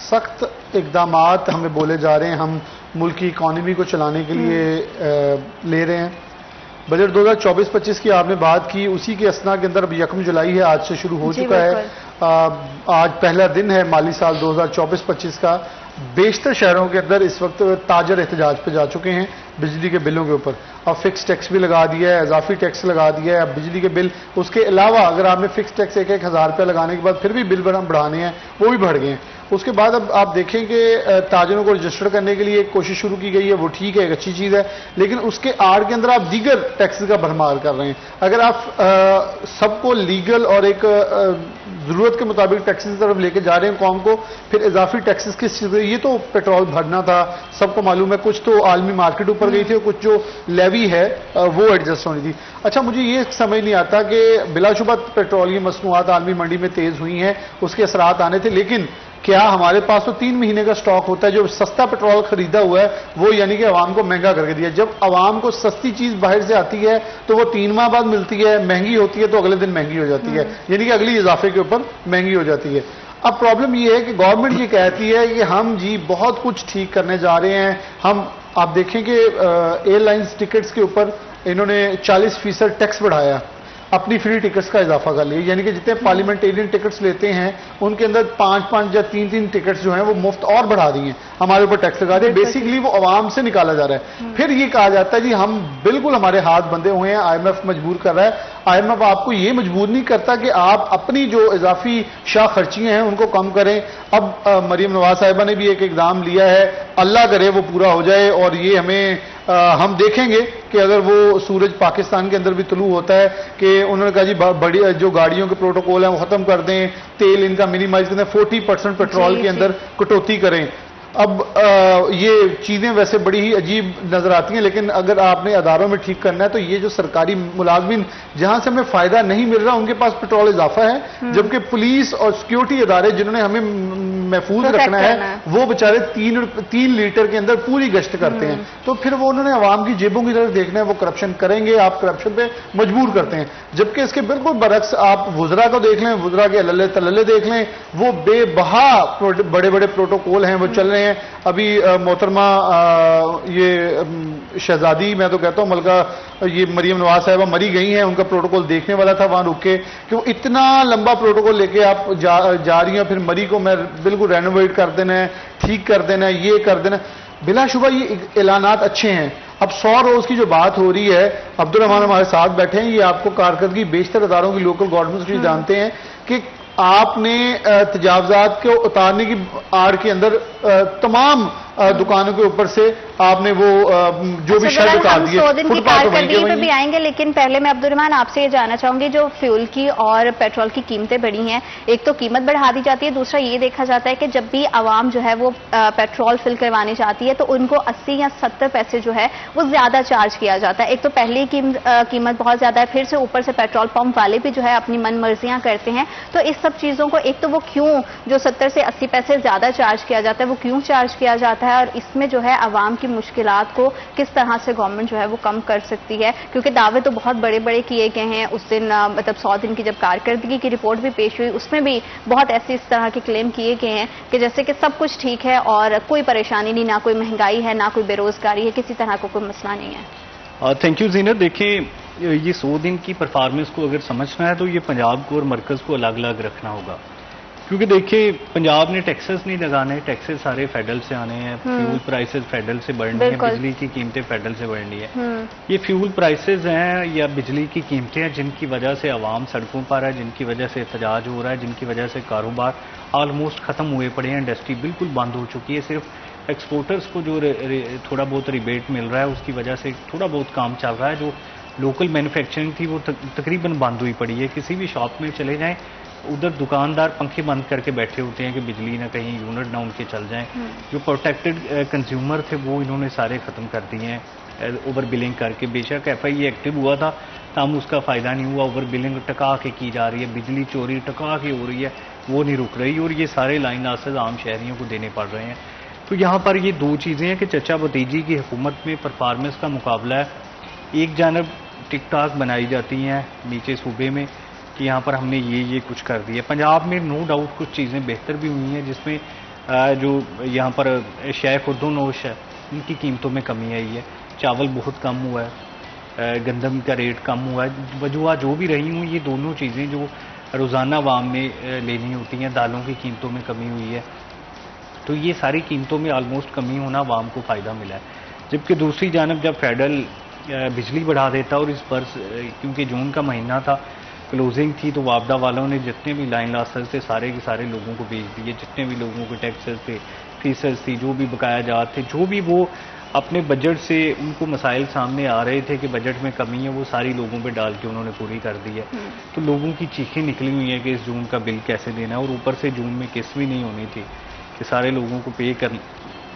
سخت اقدامات ہمیں بولے جا رہے ہیں، ہم ملک کی اکانومی کو چلانے کے لیے لے رہے ہیں. بجٹ 2024-25 کی آپ نے بات کی، اسی کے اثنا کے اندر اب 1 جولائی ہے، آج سے شروع ہو چکا ہے. آج پہلا دن ہے مالی سال 2024-25 کا. بیشتر شہروں کے اندر اس وقت تاجر احتجاج پہ جا چکے ہیں بجلی کے بلوں کے اوپر. اب فکس ٹیکس بھی لگا دیا ہے، اضافی ٹیکس لگا دیا ہے. اب بجلی کے بل، اس کے علاوہ اگر آپ نے فکس ٹیکس 1,000 روپے لگانے کے بعد پھر بھی بل بڑھانے ہیں، وہ بھی بڑھ گئے ہیں. اس کے بعد اب آپ دیکھیں کہ تاجروں کو رجسٹر کرنے کے لیے ایک کوشش شروع کی گئی ہے، وہ ٹھیک ہے، ایک اچھی چیز ہے، لیکن اس کے آڑ کے اندر آپ دیگر ٹیکس کا بھرمار کر رہے ہیں. اگر آپ سب کو لیگل اور ایک ضرورت کے مطابق ٹیکسز کی طرف لے کے جا رہے ہیں قوم کو، پھر اضافی ٹیکسز کس چیز؟ یہ تو پیٹرول بھرنا تھا، سب کو معلوم ہے، کچھ تو عالمی مارکیٹ اوپر گئی تھی اور کچھ جو لیوی ہے وہ ایڈجسٹ ہونی تھی. اچھا، مجھے یہ سمجھ نہیں آتا کہ بلا شبہ پیٹرولیم مصنوعات عالمی منڈی میں تیز ہوئی ہیں، اس کے اثرات آنے تھے، لیکن کیا ہمارے پاس تو 3 مہینے کا سٹاک ہوتا ہے؟ جو سستا پیٹرول خریدا ہوا ہے وہ یعنی کہ عوام کو مہنگا کر کے دیا. جب عوام کو سستی چیز باہر سے آتی ہے تو وہ 3 ماہ بعد ملتی ہے، مہنگی ہوتی ہے تو اگلے دن مہنگی ہو جاتی ہے، یعنی کہ اگلی اضافے کے اوپر مہنگی ہو جاتی ہے. اب پرابلم یہ ہے کہ گورنمنٹ یہ کہتی ہے کہ ہم جی بہت کچھ ٹھیک کرنے جا رہے ہیں. آپ دیکھیں کہ ایئر لائنز ٹکٹس کے اوپر انہوں نے 40% ٹیکس بڑھایا، اپنی فری ٹکٹس کا اضافہ کر لیا، یعنی کہ جتنے پارلیمنٹیرین ٹکٹس لیتے ہیں ان کے اندر 5 یا 3 ٹکٹس جو ہیں وہ مفت اور بڑھا دی ہیں، ہمارے اوپر ٹیکس لگا دیا. بیسکلی وہ عوام سے نکالا جا رہا ہے. پھر یہ کہا جاتا ہے جی ہم بالکل ہمارے ہاتھ بندھے ہوئے ہیں، آئی ایم ایف مجبور کر رہا ہے. آئی ایم ایف آپ کو یہ مجبور نہیں کرتا کہ آپ اپنی جو اضافی شاہ خرچیاں ہیں ان کو کم کریں. اب مریم نواز صاحبہ نے بھی ایک اقدام لیا ہے، اللہ کرے وہ پورا ہو جائے، اور یہ ہم دیکھیں گے کہ اگر وہ سورج پاکستان کے اندر بھی طلوع ہوتا ہے کہ انہوں نے کہا جی بڑی جو گاڑیوں کے پروٹوکول ہیں وہ ختم کر دیں، تیل ان کا منیمائز کر دیں، 40% پیٹرول کے اندر کٹوتی کریں. اب یہ چیزیں ویسے بڑی ہی عجیب نظر آتی ہیں، لیکن اگر آپ نے اداروں میں ٹھیک کرنا ہے تو یہ جو سرکاری ملازمین جہاں سے ہمیں فائدہ نہیں مل رہا ان کے پاس پیٹرول اضافہ ہے، جبکہ پولیس اور سیکیورٹی ادارے جنہوں نے ہمیں محفوظ رکھنا ہے وہ بیچارے 3 لیٹر کے اندر پوری گشت کرتے ہیں. تو پھر وہ انہوں نے عوام کی جیبوں کی طرف دیکھنا ہے، وہ کرپشن کریں گے، آپ کرپشن پہ مجبور کرتے ہیں. جبکہ اس کے بالکل برعکس آپ وزراء کو دیکھ لیں، وزراء کے اللہ تللے دیکھ لیں، وہ بے بہا بڑے بڑے پروٹوکول ہیں وہ چل رہے ہیں. ابھی محترمہ یہ شہزادی، میں تو کہتا ہوں ملکہ یہ مریم نواز صاحبہ مری گئی ہیں، ان کا پروٹوکول دیکھنے والا تھا وہاں رک کے کہ وہ اتنا لمبا پروٹوکول لے کے آپ جا رہی ہیں، پھر مری کو میں بالکل رینوویٹ کر دینا ہے، ٹھیک کر دینا ہے، یہ کر دینا. بلا شبہ یہ اعلانات اچھے ہیں. اب 100 روز کی جو بات ہو رہی ہے، عبدالرحمان ہمارے ساتھ بیٹھے ہیں، یہ آپ کو کارکردگی بیشتر اداروں کی لوکل گورنمنٹ کی جانتے ہیں کہ آپ نے تجاوزات کو اتارنے کی آڑ کے اندر تمام دکانوں کے اوپر سے آپ نے وہ جو بھی شرط اتار دی ہے. 100 دن کی کارکردگی پہ بھی آئیں گے، لیکن پہلے میں عبدالرحمان آپ سے یہ جاننا چاہوں گی، جو فیول کی اور پیٹرول کی قیمتیں بڑھی ہیں، ایک تو قیمت بڑھا دی جاتی ہے، دوسرا یہ دیکھا جاتا ہے کہ جب بھی عوام جو ہے وہ پیٹرول فل کروانے جاتی ہے تو ان کو 80 یا 70 پیسے جو ہے وہ زیادہ چارج کیا جاتا ہے. ایک تو پہلی قیمت بہت زیادہ ہے، پھر سے اوپر سے پیٹرول پمپ والے بھی جو ہے اپنی من مرضیاں کرتے ہیں. تو اس سب چیزوں کو ایک تو وہ کیوں جو 70 سے 80 پیسے زیادہ چارج کیا جاتا ہے وہ کیوں چارج کیا جاتا ہے، اور اس میں جو ہے عوام کی مشکلات کو کس طرح سے گورنمنٹ جو ہے وہ کم کر سکتی ہے؟ کیونکہ دعوے تو بہت بڑے بڑے کیے گئے ہیں. اس دن مطلب 100 دن کی جب کارکردگی کی رپورٹ بھی پیش ہوئی اس میں بھی بہت ایسے اس طرح کے کلیم کیے گئے ہیں کہ جیسے کہ سب کچھ ٹھیک ہے اور کوئی پریشانی نہیں، نہ کوئی مہنگائی ہے، نہ کوئی بے روزگاری ہے، کسی طرح کا کوئی مسئلہ نہیں ہے. تھینک یو زینت. دیکھیں یہ 100 دن کی پرفارمنس کو اگر سمجھنا ہے تو یہ پنجاب کو اور مرکز کو الگ الگ رکھنا ہوگا، کیونکہ دیکھیں پنجاب نے ٹیکسز نہیں لگانے، ٹیکسز سارے فیڈرل سے آنے ہیں، فیول پرائسز فیڈرل سے بڑھنی ہیں، بجلی کی قیمتیں فیڈرل سے بڑھنی ہے. یہ فیول پرائسز ہیں یا بجلی کی قیمتیں ہیں جن کی وجہ سے عوام سڑکوں پر ہے، جن کی وجہ سے احتجاج ہو رہا ہے، جن کی وجہ سے کاروبار آلموسٹ ختم ہوئے پڑے ہیں، انڈسٹری بالکل بند ہو چکی ہے. صرف ایکسپورٹرز کو جو تھوڑا بہت ریبیٹ مل رہا ہے اس کی وجہ سے تھوڑا بہت کام چل رہا ہے. جو لوکل مینوفیکچرنگ تھی وہ تقریباً بند ہوئی پڑی ہے. کسی بھی شاپ میں چلے جائیں ادھر دکاندار پنکھے بند کر کے بیٹھے ہوتے ہیں کہ بجلی نہ کہیں یونٹ نہ ان کے چل جائیں. جو پروٹیکٹڈ کنزیومر تھے وہ انہوں نے سارے ختم کر دیے ہیں اوور بلنگ کر کے. بے شک ایف آئی ایکٹیو ہوا تھا تاہم اس کا فائدہ نہیں ہوا. اوور بلنگ ٹکا کے کی جا رہی ہے، بجلی چوری ٹکا کے ہو رہی ہے، وہ نہیں رک رہی، اور یہ سارے لائن لاسز عام شہریوں کو دینے پڑ رہے ہیں. تو یہاں پر یہ 2 چیزیں ہیں کہ چچا بھتیجی کی حکومت میں پرفارمنس کا مقابلہ ہے. ایک جانب ٹک ٹاک بنائی جاتی ہیں نیچے صوبے میں کہ یہاں پر ہم نے یہ کچھ کر دیا. پنجاب میں نو ڈاؤٹ کچھ چیزیں بہتر بھی ہوئی ہیں جس میں جو یہاں پر اشیاء خوردونوش ہے ان کی قیمتوں میں کمی آئی ہے. چاول بہت کم ہوا ہے, گندم کا ریٹ کم ہوا ہے. وجوہات جو بھی رہی ہوں یہ دونوں چیزیں جو روزانہ عوام نے لینی ہوتی ہیں. دالوں کی قیمتوں میں کمی ہوئی ہے, تو یہ ساری قیمتوں میں آلموسٹ کمی ہونا عوام کو فائدہ ملا ہے. جبکہ دوسری جانب جب فیڈرل بجلی بڑھا دیتا اور اس پر کیونکہ جون کا مہینہ تھا, کلوزنگ تھی, تو وابدہ والوں نے جتنے بھی لائن لاسز تھے سارے کے سارے لوگوں کو بیچ دیے. جتنے بھی لوگوں کے ٹیکسز تھے, فیسز تھی, جو بھی بقایا جات تھے, جو بھی وہ اپنے بجٹ سے ان کو مسائل سامنے آ رہے تھے کہ بجٹ میں کمی ہے, وہ ساری لوگوں پہ ڈال کے انہوں نے پوری کر دی ہے. تو لوگوں کی چیخیں نکلی ہوئی ہیں کہ اس جون کا بل کیسے دینا ہے, اور اوپر سے جون میں قسط بھی نہیں ہونی تھی کہ سارے لوگوں کو پے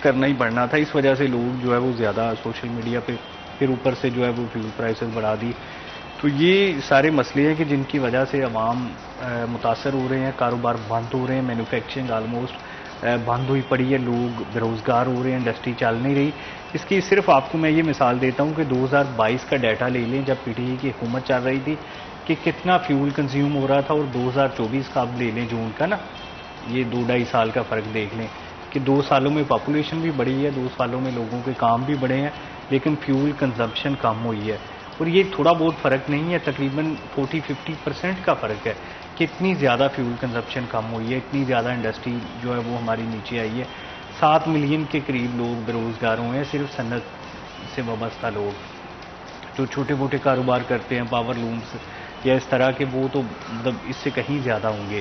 کرنا ہی پڑنا تھا. اس وجہ سے لوگ جو ہے وہ زیادہ سوشل میڈیا پہ پھر اوپر سے جو ہے وہ فیول پرائسز بڑھا دی. تو یہ سارے مسئلے ہیں کہ جن کی وجہ سے عوام متاثر ہو رہے ہیں, کاروبار بند ہو رہے ہیں, مینوفیکچرنگ آلموسٹ بند ہوئی پڑی ہے, لوگ بے روزگار ہو رہے ہیں, انڈسٹری چل نہیں رہی. اس کی صرف آپ کو میں یہ مثال دیتا ہوں کہ 2022 کا ڈیٹا لے لیں جب پی ٹی آئی کی حکومت چل رہی تھی کہ کتنا فیول کنزیوم ہو رہا تھا, اور 2024 کا آپ لے لیں جون کا نا, یہ 2-2.5 سال کا فرق دیکھ لیں کہ 2 سالوں میں پاپولیشن بھی بڑھی ہے, 2 سالوں میں لوگوں کے کام بھی بڑھے ہیں, لیکن فیول کنزمپشن کم ہوئی ہے. اور یہ تھوڑا بہت فرق نہیں ہے, تقریباً 40-50% کا فرق ہے کہ اتنی زیادہ فیول کنزمپشن کم ہوئی ہے, اتنی زیادہ انڈسٹری جو ہے وہ ہماری نیچے آئی ہے. 7 ملین کے قریب لوگ بے روزگار ہوئے ہیں, صرف صنعت سے وابستہ لوگ جو چھوٹے موٹے کاروبار کرتے ہیں, پاور لومس یا اس طرح کے, وہ تو مطلب اس سے کہیں زیادہ ہوں گے.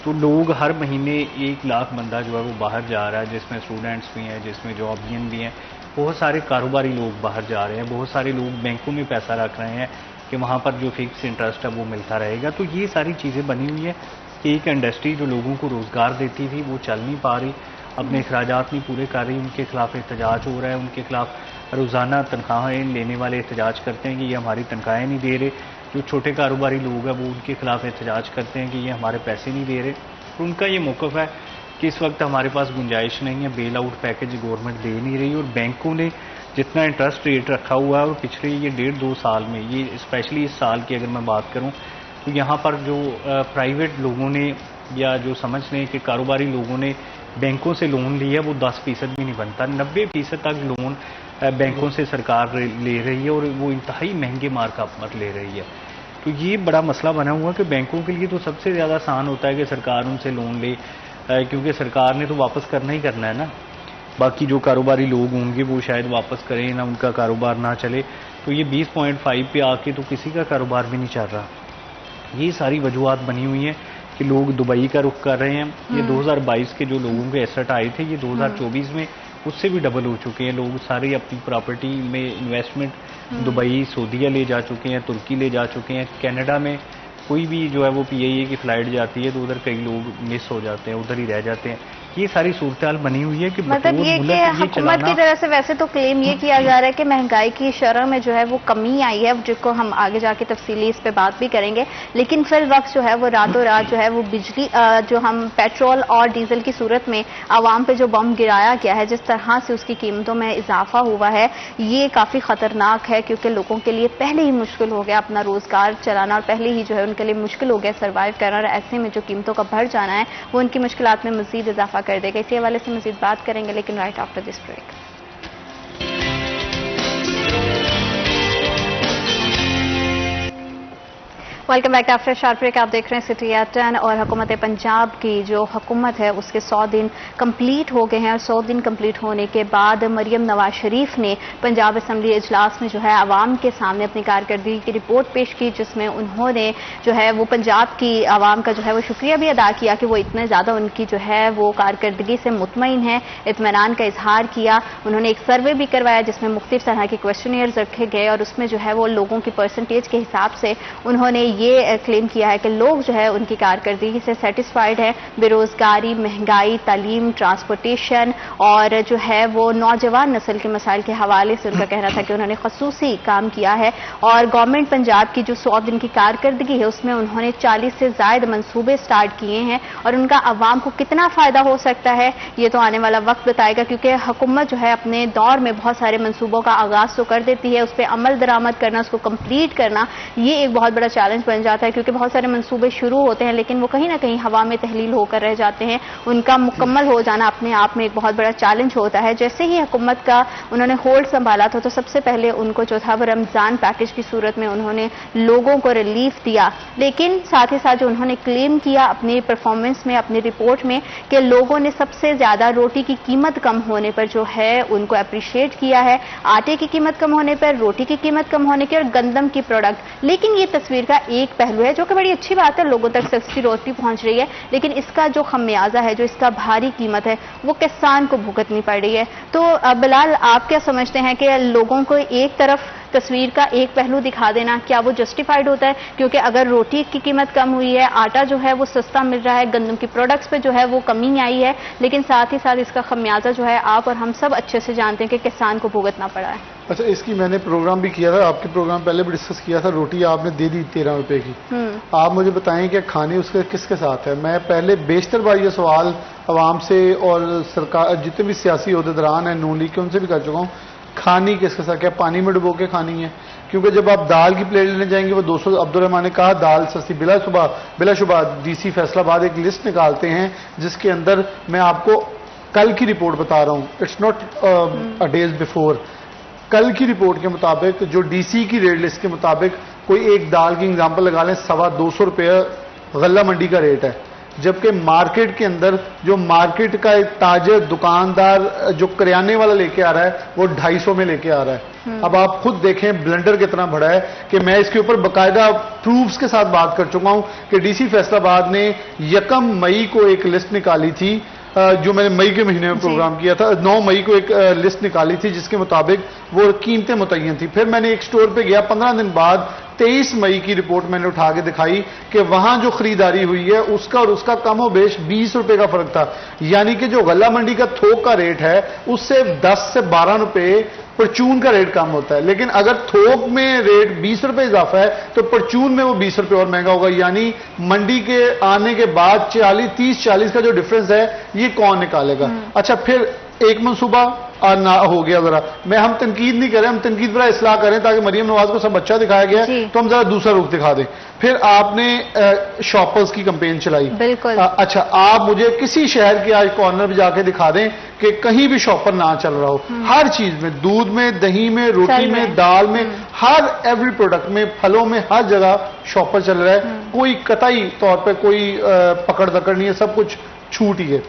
تو لوگ ہر مہینے 1 لاکھ بندہ جو ہے وہ باہر جا رہا ہے, جس میں اسٹوڈنٹس بھی ہیں, جس میں جابین بھی ہیں, بہت سارے کاروباری لوگ باہر جا رہے ہیں, بہت سارے لوگ بینکوں میں پیسہ رکھ رہے ہیں کہ وہاں پر جو فکس انٹرسٹ ہے وہ ملتا رہے گا. تو یہ ساری چیزیں بنی ہوئی ہیں کہ ایک انڈسٹری جو لوگوں کو روزگار دیتی تھی وہ چل نہیں پا رہی, اپنے اخراجات نہیں پورے کر رہی, ان کے خلاف احتجاج ہو رہا ہے. ان کے خلاف روزانہ تنخواہیں لینے والے احتجاج کرتے ہیں کہ یہ ہماری تنخواہیں نہیں دے رہے. جو چھوٹے کاروباری لوگ ہیں وہ ان کے خلاف احتجاج کرتے ہیں کہ یہ ہمارے پیسے نہیں دے رہے. تو ان کا یہ موقف ہے کہ اس وقت ہمارے پاس گنجائش نہیں ہے, بیل آؤٹ پیکج گورنمنٹ دے نہیں رہی, اور بینکوں نے جتنا انٹرسٹ ریٹ رکھا ہوا ہے, اور پچھلے یہ 1.5-2 سال میں, یہ اسپیشلی اس سال کی اگر میں بات کروں تو یہاں پر جو پرائیویٹ لوگوں نے یا جو سمجھ لیں کہ کاروباری لوگوں نے بینکوں سے لون لیا ہے وہ 10% بھی نہیں بنتا, 90% تک لون بینکوں سے سرکار لے رہی ہے, اور وہ انتہائی مہنگے مارک پر لے رہی ہے. تو یہ بڑا مسئلہ بنا ہوا کہ بینکوں کے لیے تو سب سے زیادہ آسان ہوتا ہے کہ سرکار ان سے لون لے, کیونکہ سرکار نے تو واپس کرنا ہی کرنا ہے نا. باقی جو کاروباری لوگ ہوں گے وہ شاید واپس کریں نہ, ان کا کاروبار نہ چلے. تو یہ 20.5 پہ آ کے تو کسی کا کاروبار بھی نہیں چل رہا. یہ ساری وجوہات بنی ہوئی ہیں کہ لوگ دبئی کا رخ کر رہے ہیں. یہ 2022 کے جو لوگوں کے ایسٹ آئے تھے یہ 2024 میں اس سے بھی ڈبل ہو چکے ہیں. لوگ سارے اپنی پراپرٹی میں انویسٹمنٹ دبئی, سعودیہ لے جا چکے ہیں, ترکی لے جا چکے ہیں. کینیڈا میں کوئی بھی جو ہے وہ پی آئی اے کی فلائٹ جاتی ہے تو ادھر کئی لوگ مس ہو جاتے ہیں, ادھر ہی رہ جاتے ہیں. یہ ساری صورتحال بنی ہوئی ہے کہ مطلب یہ کہ حکومت کی طرف سے ویسے تو کلیم یہ کیا جا رہا ہے کہ مہنگائی کی شرح میں جو ہے وہ کمی آئی ہے, جس کو ہم آگے جا کے تفصیلی اس پہ بات بھی کریں گے. لیکن فی الوقت جو ہے وہ راتوں رات جو ہے وہ بجلی جو ہم پیٹرول اور ڈیزل کی صورت میں عوام پہ جو بم گرایا گیا ہے, جس طرح سے اس کی قیمتوں میں اضافہ ہوا ہے, یہ کافی خطرناک ہے. کیونکہ لوگوں کے لیے پہلے ہی مشکل ہو گیا اپنا روزگار چلانا, اور پہلے ہی جو ہے ان کے لیے مشکل ہو گیا سروائیو کرنا, اور ایسے میں جو قیمتوں کا بڑھ جانا ہے وہ ان کی مشکلات میں مزید اضافہ کر دے گا. اسی حوالے سے مزید بات کریں گے, لیکن right after this break. Welcome back after short break. آپ دیکھ رہے ہیں سٹی ایٹ 10, اور حکومت پنجاب کی جو حکومت ہے اس کے 100 دن کمپلیٹ ہو گئے ہیں. اور 100 دن کمپلیٹ ہونے کے بعد مریم نواز شریف نے پنجاب اسمبلی اجلاس میں جو ہے عوام کے سامنے اپنی کارکردگی کی رپورٹ پیش کی, جس میں انہوں نے جو ہے وہ پنجاب کی عوام کا جو ہے وہ شکریہ بھی ادا کیا کہ وہ اتنے زیادہ ان کی جو ہے وہ کارکردگی سے مطمئن ہے, اطمینان کا اظہار کیا. انہوں نے ایک سروے بھی کروایا جس میں مختلف طرح کے کویسچنئرز رکھے گئے, اور اس میں جو ہے وہ لوگوں کی پرسنٹیج کے حساب سے انہوں نے یہ کلیم کیا ہے کہ لوگ جو ہے ان کی کارکردگی سے سیٹسفائیڈ ہے. بے روزگاری, مہنگائی, تعلیم, ٹرانسپورٹیشن اور جو ہے وہ نوجوان نسل کے مسائل کے حوالے سے ان کا کہنا تھا کہ انہوں نے خصوصی کام کیا ہے. اور گورنمنٹ پنجاب کی جو 100 دن کی کارکردگی ہے اس میں انہوں نے 40 سے زائد منصوبے سٹارٹ کیے ہیں, اور ان کا عوام کو کتنا فائدہ ہو سکتا ہے یہ تو آنے والا وقت بتائے گا. کیونکہ حکومت جو ہے اپنے دور میں بہت سارے منصوبوں کا آغاز تو کر دیتی ہے, اس پہ عمل درآمد کرنا, اس کو کمپلیٹ کرنا, یہ ایک بہت بڑا چیلنج بن جاتا ہے کیونکہ بہت سارے منصوبے شروع ہوتے ہیں لیکن وہ کہیں نہ کہیں ہوا میں تحلیل ہو کر رہ جاتے ہیں. ان کا مکمل ہو جانا اپنے آپ میں ایک بہت بڑا چیلنج ہوتا ہے. جیسے ہی حکومت کا انہوں نے ہولڈ سنبھالا تھا تو سب سے پہلے ان کو جو تھا وہ رمضان پیکج کی صورت میں انہوں نے لوگوں کو ریلیف دیا, لیکن ساتھ ہی ساتھ جو انہوں نے کلیم کیا اپنی پرفارمنس میں, اپنی رپورٹ میں, کہ لوگوں نے سب سے زیادہ روٹی کی قیمت کم ہونے پر جو ہے ان کو اپریشیٹ کیا ہے, آٹے کی قیمت کم ہونے پر, روٹی کی قیمت کم ہونے کی, اور گندم کی پروڈکٹ. لیکن یہ تصویر کا ایک پہلو ہے جو کہ بڑی اچھی بات ہے, لوگوں تک سستی روٹی پہنچ رہی ہے, لیکن اس کا جو خمیازہ ہے, جو اس کا بھاری قیمت ہے, وہ کسان کو بھگتنی پڑ رہی ہے. تو بلال, آپ کیا سمجھتے ہیں کہ لوگوں کو ایک طرف تصویر کا ایک پہلو دکھا دینا کیا وہ جسٹیفائڈ ہوتا ہے؟ کیونکہ اگر روٹی کی قیمت کم ہوئی ہے, آٹا جو ہے وہ سستا مل رہا ہے, گندم کی پروڈکٹس پہ جو ہے وہ کمی آئی ہے, لیکن ساتھ ہی ساتھ اس کا خمیازہ جو ہے آپ اور ہم سب اچھے سے جانتے ہیں کہ کسان کو بھگتنا پڑا ہے. اچھا, اس کی میں نے پروگرام بھی کیا تھا, آپ کے پروگرام پہلے بھی ڈسکس کیا تھا. روٹی آپ نے دے دی 13 روپے کی. آپ مجھے بتائیں کہ کھانے اس کے کس کے ساتھ ہے؟ میں پہلے بیشتر بار یہ سوال عوام سے اور سرکار جتنے بھی سیاسی عہدیداران ہیں نون لیگ کے ان سے بھی کر چکا ہوں, کھانی کس کے ساتھ, کیا پانی میں ڈبو کے کھانی ہے؟ کیونکہ جب آپ دال کی پلیٹ لینے جائیں گے وہ 200, عبدالرحمان نے کہا دال سستی, بلا شبہ ڈی سی فیصلہ آباد ایک لسٹ نکالتے ہیں جس کے اندر میں آپ کو کل کی رپورٹ بتا رہا ہوں, اٹس ناٹ ڈیز بیفور, کل کی رپورٹ کے مطابق جو ڈی سی کی ریٹ لسٹ کے مطابق کوئی ایک دال کی اگزامپل لگا لیں, 250 روپے غلہ منڈی کا ریٹ ہے, جبکہ مارکیٹ کے اندر جو مارکیٹ کا ایک تاجر دکاندار جو کریانے والا لے کے آ رہا ہے وہ 250 میں لے کے آ رہا ہے. اب آپ خود دیکھیں بلنڈر کتنا بڑا ہے کہ میں اس کے اوپر باقاعدہ پروفز کے ساتھ بات کر چکا ہوں کہ ڈی سی فیصلہ آباد نے 1 مئی کو ایک لسٹ نکالی تھی, جو میں نے مئی کے مہینے میں پروگرام کیا تھا, 9 مئی کو ایک لسٹ نکالی تھی جس کے مطابق وہ قیمتیں متعین تھی. پھر میں نے ایک سٹور پہ گیا, 15 دن بعد 23 مئی کی رپورٹ میں نے اٹھا کے دکھائی کہ وہاں جو خریداری ہوئی ہے اس کا اور اس کا کم و بیش 20 روپے کا فرق تھا. یعنی کہ جو غلہ منڈی کا تھوک کا ریٹ ہے اس سے 10 سے 12 روپے پرچون کا ریٹ کم ہوتا ہے, لیکن اگر تھوک میں ریٹ 20 روپے اضافہ ہے تو پرچون میں وہ 20 روپے اور مہنگا ہوگا. یعنی منڈی کے آنے کے بعد 30-40 کا جو ڈفرنس ہے یہ کون نکالے گا؟ اچھا, پھر ایک منصوبہ نہ ہو گیا. ذرا ہم تنقید نہیں کریں, ہم تنقید پر اصلاح کریں تاکہ مریم نواز کو سب اچھا دکھایا گیا ہے, تو ہم ذرا دوسرا رخ دکھا دیں. پھر آپ نے شاپرز کی کمپین چلائی. بالکل. اچھا, آپ مجھے کسی شہر کے آج کارنر پہ جا کے دکھا دیں کہ کہیں بھی شاپر نہ چل رہا ہو. ہر چیز میں, دودھ میں, دہی میں, روٹی میں, دال میں, ہر ایوری پروڈکٹ میں, پھلوں میں, ہر جگہ شاپر چل رہا ہے. کوئی قطعی طور پہ کوئی پکڑ دکڑ نہیں ہے, سب کچھ چھوٹ ہی ہے.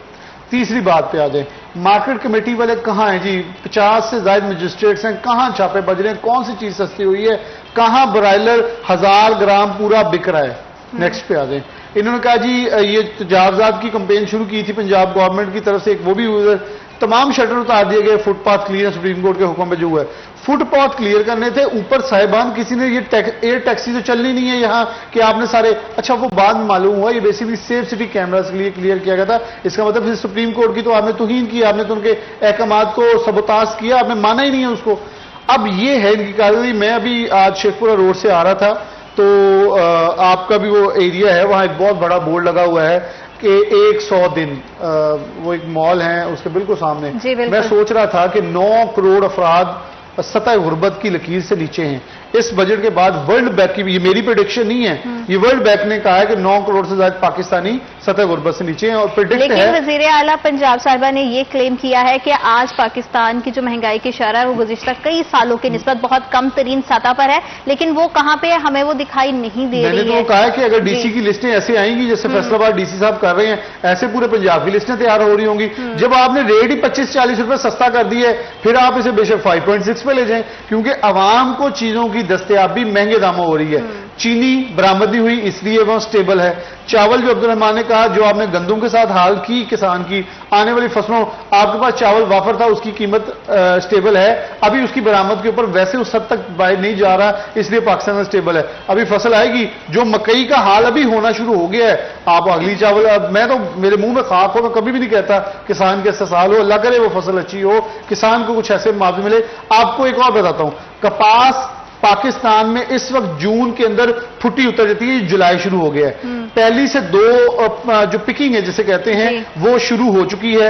تیسری بات پہ آ جائیں, مارکیٹ کمیٹی والے کہاں ہیں جی؟ 50 سے زائد مجسٹریٹس ہیں, کہاں چھاپے بج رہے ہیں؟ کون سی چیز سستی ہوئی ہے؟ کہاں برائلر 1000 گرام پورا بک رہا ہے؟ نیکسٹ پہ آ جائیں. انہوں نے کہا جی یہ تجاوزات کی کمپین شروع کی تھی پنجاب گورنمنٹ کی طرف سے, ایک وہ بھی ہوئی ہے, تمام شٹر اتار دیے گئے, footpath clear supreme court کے حکم پہ جو ہوا ہے. فٹ پاتھ کلیئر کرنے تھے, اوپر صاحبان کسی نے یہ ایئر ٹیکسی تو چلنی نہیں ہے یہاں کہ آپ نے سارے, اچھا وہ بعد میں معلوم ہوا یہ بیسیکلی سیف سٹی کیمراز کے لیے کلیئر کیا گیا تھا. اس کا مطلب سپریم کورٹ کی تو آپ نے توہین کی, آپ نے تو ان کے احکامات کو سبوتاژ کیا, آپ نے مانا ہی نہیں ہے اس کو. اب یہ ہے ان کی کارروائی. میں ابھی آج شیخ پورہ روڈ سے آ رہا تھا تو آپ کا بھی وہ ایریا ہے, وہاں ایک بہت بڑا بورڈ لگا ہوا ہے کہ 100 دن, وہ ایک مال ہے اس کے بالکل سامنے. میں سوچ رہا تھا کہ 9 کروڑ افراد سطح غربت کی لکیر سے نیچے ہیں. اس بجٹ کے بعد ورلڈ بینک کی بھی, یہ میری پریڈکشن نہیں ہے, یہ ورلڈ بینک نے کہا ہے کہ 9 کروڑ سے زائد پاکستانی سطح غربت سے نیچے ہیں. اور پریڈکٹ ہے, لیکن وزیر اعلیٰ پنجاب صاحبہ نے یہ کلیم کیا ہے کہ آج پاکستان کی جو مہنگائی کی شرح ہے وہ گزشتہ کئی سالوں کی نسبت بہت کم ترین سطح پر ہے, لیکن وہ کہاں پہ ہے ہمیں وہ دکھائی نہیں دے رہی ہے. میں نے تو کہا ہے کہ اگر ڈی سی کی لسٹیں ایسے آئیں گی جیسے فیصلہ آباد ڈی سی صاحب کر رہے ہیں, ایسے پورے پنجاب کی لسٹیں تیار ہو رہی ہوں گی. جب آپ نے ریٹ ہی 25-40 روپے سستا کر دی ہے, پھر آپ اسے بے شک 5.6 پہ لے جائیں, کیونکہ عوام کو چیزوں کی دستیابی مہنگے داموں ہو رہی ہے. چینی برآمدی ہوئی اس لیے وہ سٹیبل ہے. چاول جو عبدالرحمان نے کہا, جو آپ نے گندم کے ساتھ حال کی کسان کی, آنے والی فصلوں آپ کے پاس چاول وافر تھا, اس کی قیمت سٹیبل ہے. ابھی اس کی برآمد کے اوپر ویسے اس حد تک باہر نہیں جا رہا, اس لیے پاکستان میں سٹیبل ہے. ابھی فصل آئے گی, جو مکئی کا حال ابھی ہونا شروع ہو گیا ہے, آپ اگلی چاول, میں تو میرے منہ میں خاک ہو, میں کبھی بھی نہیں کہتا کسان کے استحصال ہو, اللہ کرے وہ فصل اچھی ہو, کسان کو کچھ ایسے معاوضے ملے. آپ کو ایک اور بتاتا ہوں, کپاس پاکستان میں اس وقت جون کے اندر پھٹی اتر جاتی ہے, جولائی شروع ہو گیا ہے. 1 سے 2 جو پکنگ ہے جسے کہتے ہیں وہ شروع ہو چکی ہے.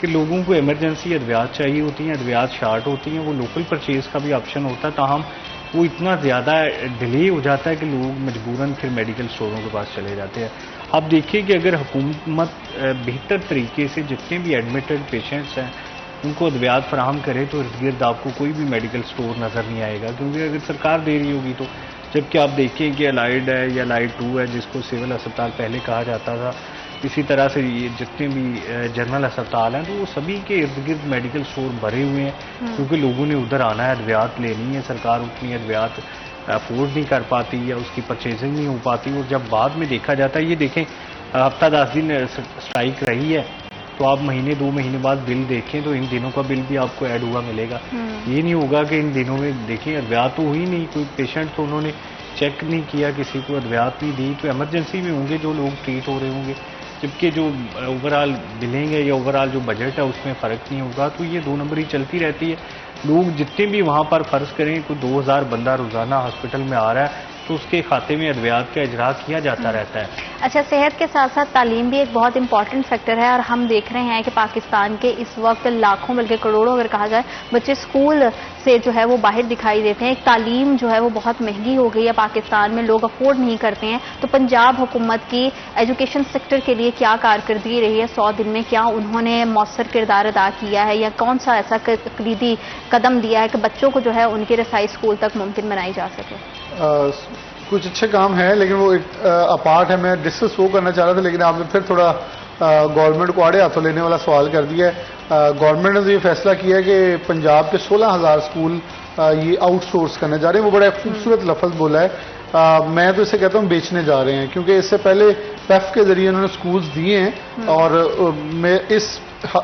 کہ لوگوں کو ایمرجنسی ادویات چاہیے ہوتی ہیں، ادویات شارٹ ہوتی ہیں، وہ لوکل پرچیز کا بھی آپشن ہوتا ہے، تاہم وہ اتنا زیادہ ڈیلے ہو جاتا ہے کہ لوگ مجبوراً پھر میڈیکل اسٹوروں کے پاس چلے جاتے ہیں۔ آپ دیکھیے کہ اگر حکومت بہتر طریقے سے جتنے بھی ایڈمیٹڈ پیشنٹس ہیں ان کو ادویات فراہم کرے تو ارد گرد آپ کو کوئی بھی میڈیکل اسٹور نظر نہیں آئے گا، کیونکہ اگر سرکار دے رہی ہوگی تو، جبکہ آپ دیکھیں کہ الائڈ ہے یا الائڈ 2 ہے جس کو سول اسپتال پہلے کہا جاتا تھا، اسی طرح سے یہ جتنے بھی جنرل اسپتال ہیں تو وہ سبھی کے ارد گرد میڈیکل اسٹور بھرے ہوئے ہیں، کیونکہ لوگوں نے ادھر آنا ہے، ادویات لینی ہے، سرکار اتنی ادویات افورڈ نہیں کر پاتی یا اس کی پرچیزنگ نہیں ہو پاتی، اور جب بعد میں دیکھا جاتا ہے، یہ دیکھیں ہفتہ 10 دن اسٹرائک رہی ہے تو آپ مہینے 2 مہینے بعد بل دیکھیں تو ان دنوں کا بل بھی آپ کو ایڈ ہوا ملے گا۔ یہ نہیں ہوگا کہ ان دنوں میں دیکھیں ادویات تو ہوئی نہیں، کوئی پیشنٹ تو انہوں نے چیک نہیں کیا، کسی کو ادویات نہیں دی، تو ایمرجنسی میں ہوں گے جو لوگ ٹریٹ ہو رہے ہوں گے، جبکہ جو اوورآل بلیں گے یا اوورآل جو بجٹ ہے اس میں فرق نہیں ہوگا، تو یہ 2 نمبری چلتی رہتی ہے۔ لوگ جتنے بھی وہاں پر فرض کریں کوئی 2000 بندہ روزانہ ہاسپٹل میں آ رہا ہے تو اس کے کھاتے میں ادویات کا اجرا کیا جاتا رہتا ہے۔ اچھا، صحت کے ساتھ ساتھ تعلیم بھی ایک بہت امپورٹنٹ فیکٹر ہے، اور ہم دیکھ رہے ہیں کہ پاکستان کے اس وقت لاکھوں بلکہ کروڑوں اگر کہا جائے بچے اسکول سے جو ہے وہ باہر دکھائی دیتے ہیں۔ ایک تعلیم جو ہے وہ بہت مہنگی ہو گئی ہے پاکستان میں، لوگ افورڈ نہیں کرتے ہیں، تو پنجاب حکومت کی ایجوکیشن سیکٹر کے لیے کیا کارکردگی رہی ہے 100 دن میں؟ کیا انہوں نے مؤثر کردار ادا کیا ہے، یا کون سا ایسا کلیدی قدم دیا ہے کہ بچوں کو جو ہے ان کی رسائی اسکول تک ممکن بنائی جا سکے؟ کچھ اچھے کام ہیں لیکن وہ ایک اپارٹ ہے، میں ڈسکس وہ کرنا چاہ رہا تھا لیکن آپ نے پھر تھوڑا گورنمنٹ کو آڑے ہاتھوں لینے والا سوال کر دیا ہے۔ گورنمنٹ نے تو یہ فیصلہ کیا ہے کہ پنجاب کے 16,000 اسکول یہ آؤٹ سورس کرنے جا رہے ہیں۔ وہ بڑا خوبصورت لفظ بولا ہے، میں تو اسے کہتا ہوں بیچنے جا رہے ہیں، کیونکہ اس سے پہلے پیف کے ذریعے انہوں نے اسکولز دیے ہیں، اور میں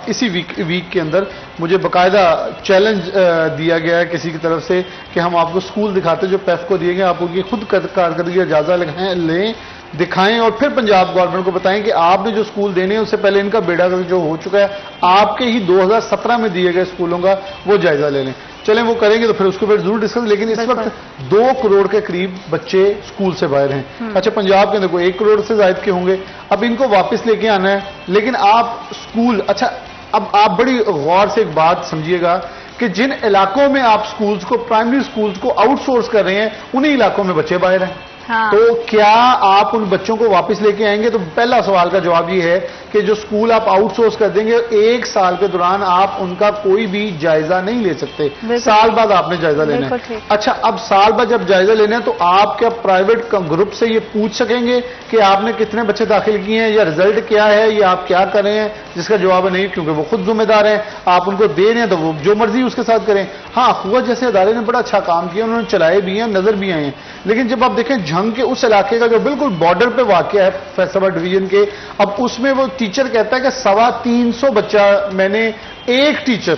اسی ویک کے اندر مجھے باقاعدہ چیلنج دیا گیا ہے کسی کی طرف سے کہ ہم آپ کو اسکول دکھاتے جو پیف کو دیے گئے، آپ ان کی خود کارکردگی کا جائزہ لیں، دکھائیں، اور پھر پنجاب گورنمنٹ کو بتائیں کہ آپ نے جو اسکول دینے ہیں اس سے پہلے ان کا بیڑا جو ہو چکا ہے آپ کے ہی 2017 میں دیے گئے اسکولوں کا وہ جائزہ لے لیں۔ چلیں وہ کریں گے تو پھر اس کو پھر ضرور ڈسکس، لیکن اس وقت 2 کروڑ کے قریب بچے اسکول سے باہر ہیں۔ اچھا، پنجاب کے اندر کوئی 1 کروڑ سے زائد کے ہوں گے، اب ان کو واپس لے کے آنا ہے، لیکن آپ اسکول، اچھا اب آپ بڑی غور سے ایک بات سمجھیے گا کہ جن علاقوں میں آپ اسکولز کو، پرائمری اسکولز کو آؤٹ سورس کر رہے ہیں انہی علاقوں میں بچے باہر ہیں، تو کیا آپ ان بچوں کو واپس لے کے آئیں گے؟ تو پہلا سوال کا جواب یہ ہے کہ جو اسکول آپ آؤٹ سورس کر دیں گے 1 سال کے دوران آپ ان کا کوئی بھی جائزہ نہیں لے سکتے، سال بعد آپ نے جائزہ لینا ہے۔ اچھا، اب سال بعد جب جائزہ لینا ہے تو آپ کیا پرائیویٹ گروپ سے یہ پوچھ سکیں گے کہ آپ نے کتنے بچے داخل کیے ہیں یا رزلٹ کیا ہے یا آپ کیا کر رہے ہیں؟ جس کا جواب ہے نہیں، کیونکہ وہ خود ذمہ دار ہیں، آپ ان کو دے رہے ہیں تو وہ جو مرضی اس کے ساتھ کریں۔ ہاں، قوت جیسے ادارے نے بڑا اچھا کام کیا، انہوں نے چلائے بھی ہیں، نظر بھی آئے ہیں، لیکن جب آپ دیکھیں جھنگ کے اس علاقے کا جو بالکل بارڈر پہ واقع ہے فیصل آباد ڈویژن کے، اب اس میں وہ ٹیچر کہتا ہے کہ 350 بچہ، میں نے ایک ٹیچر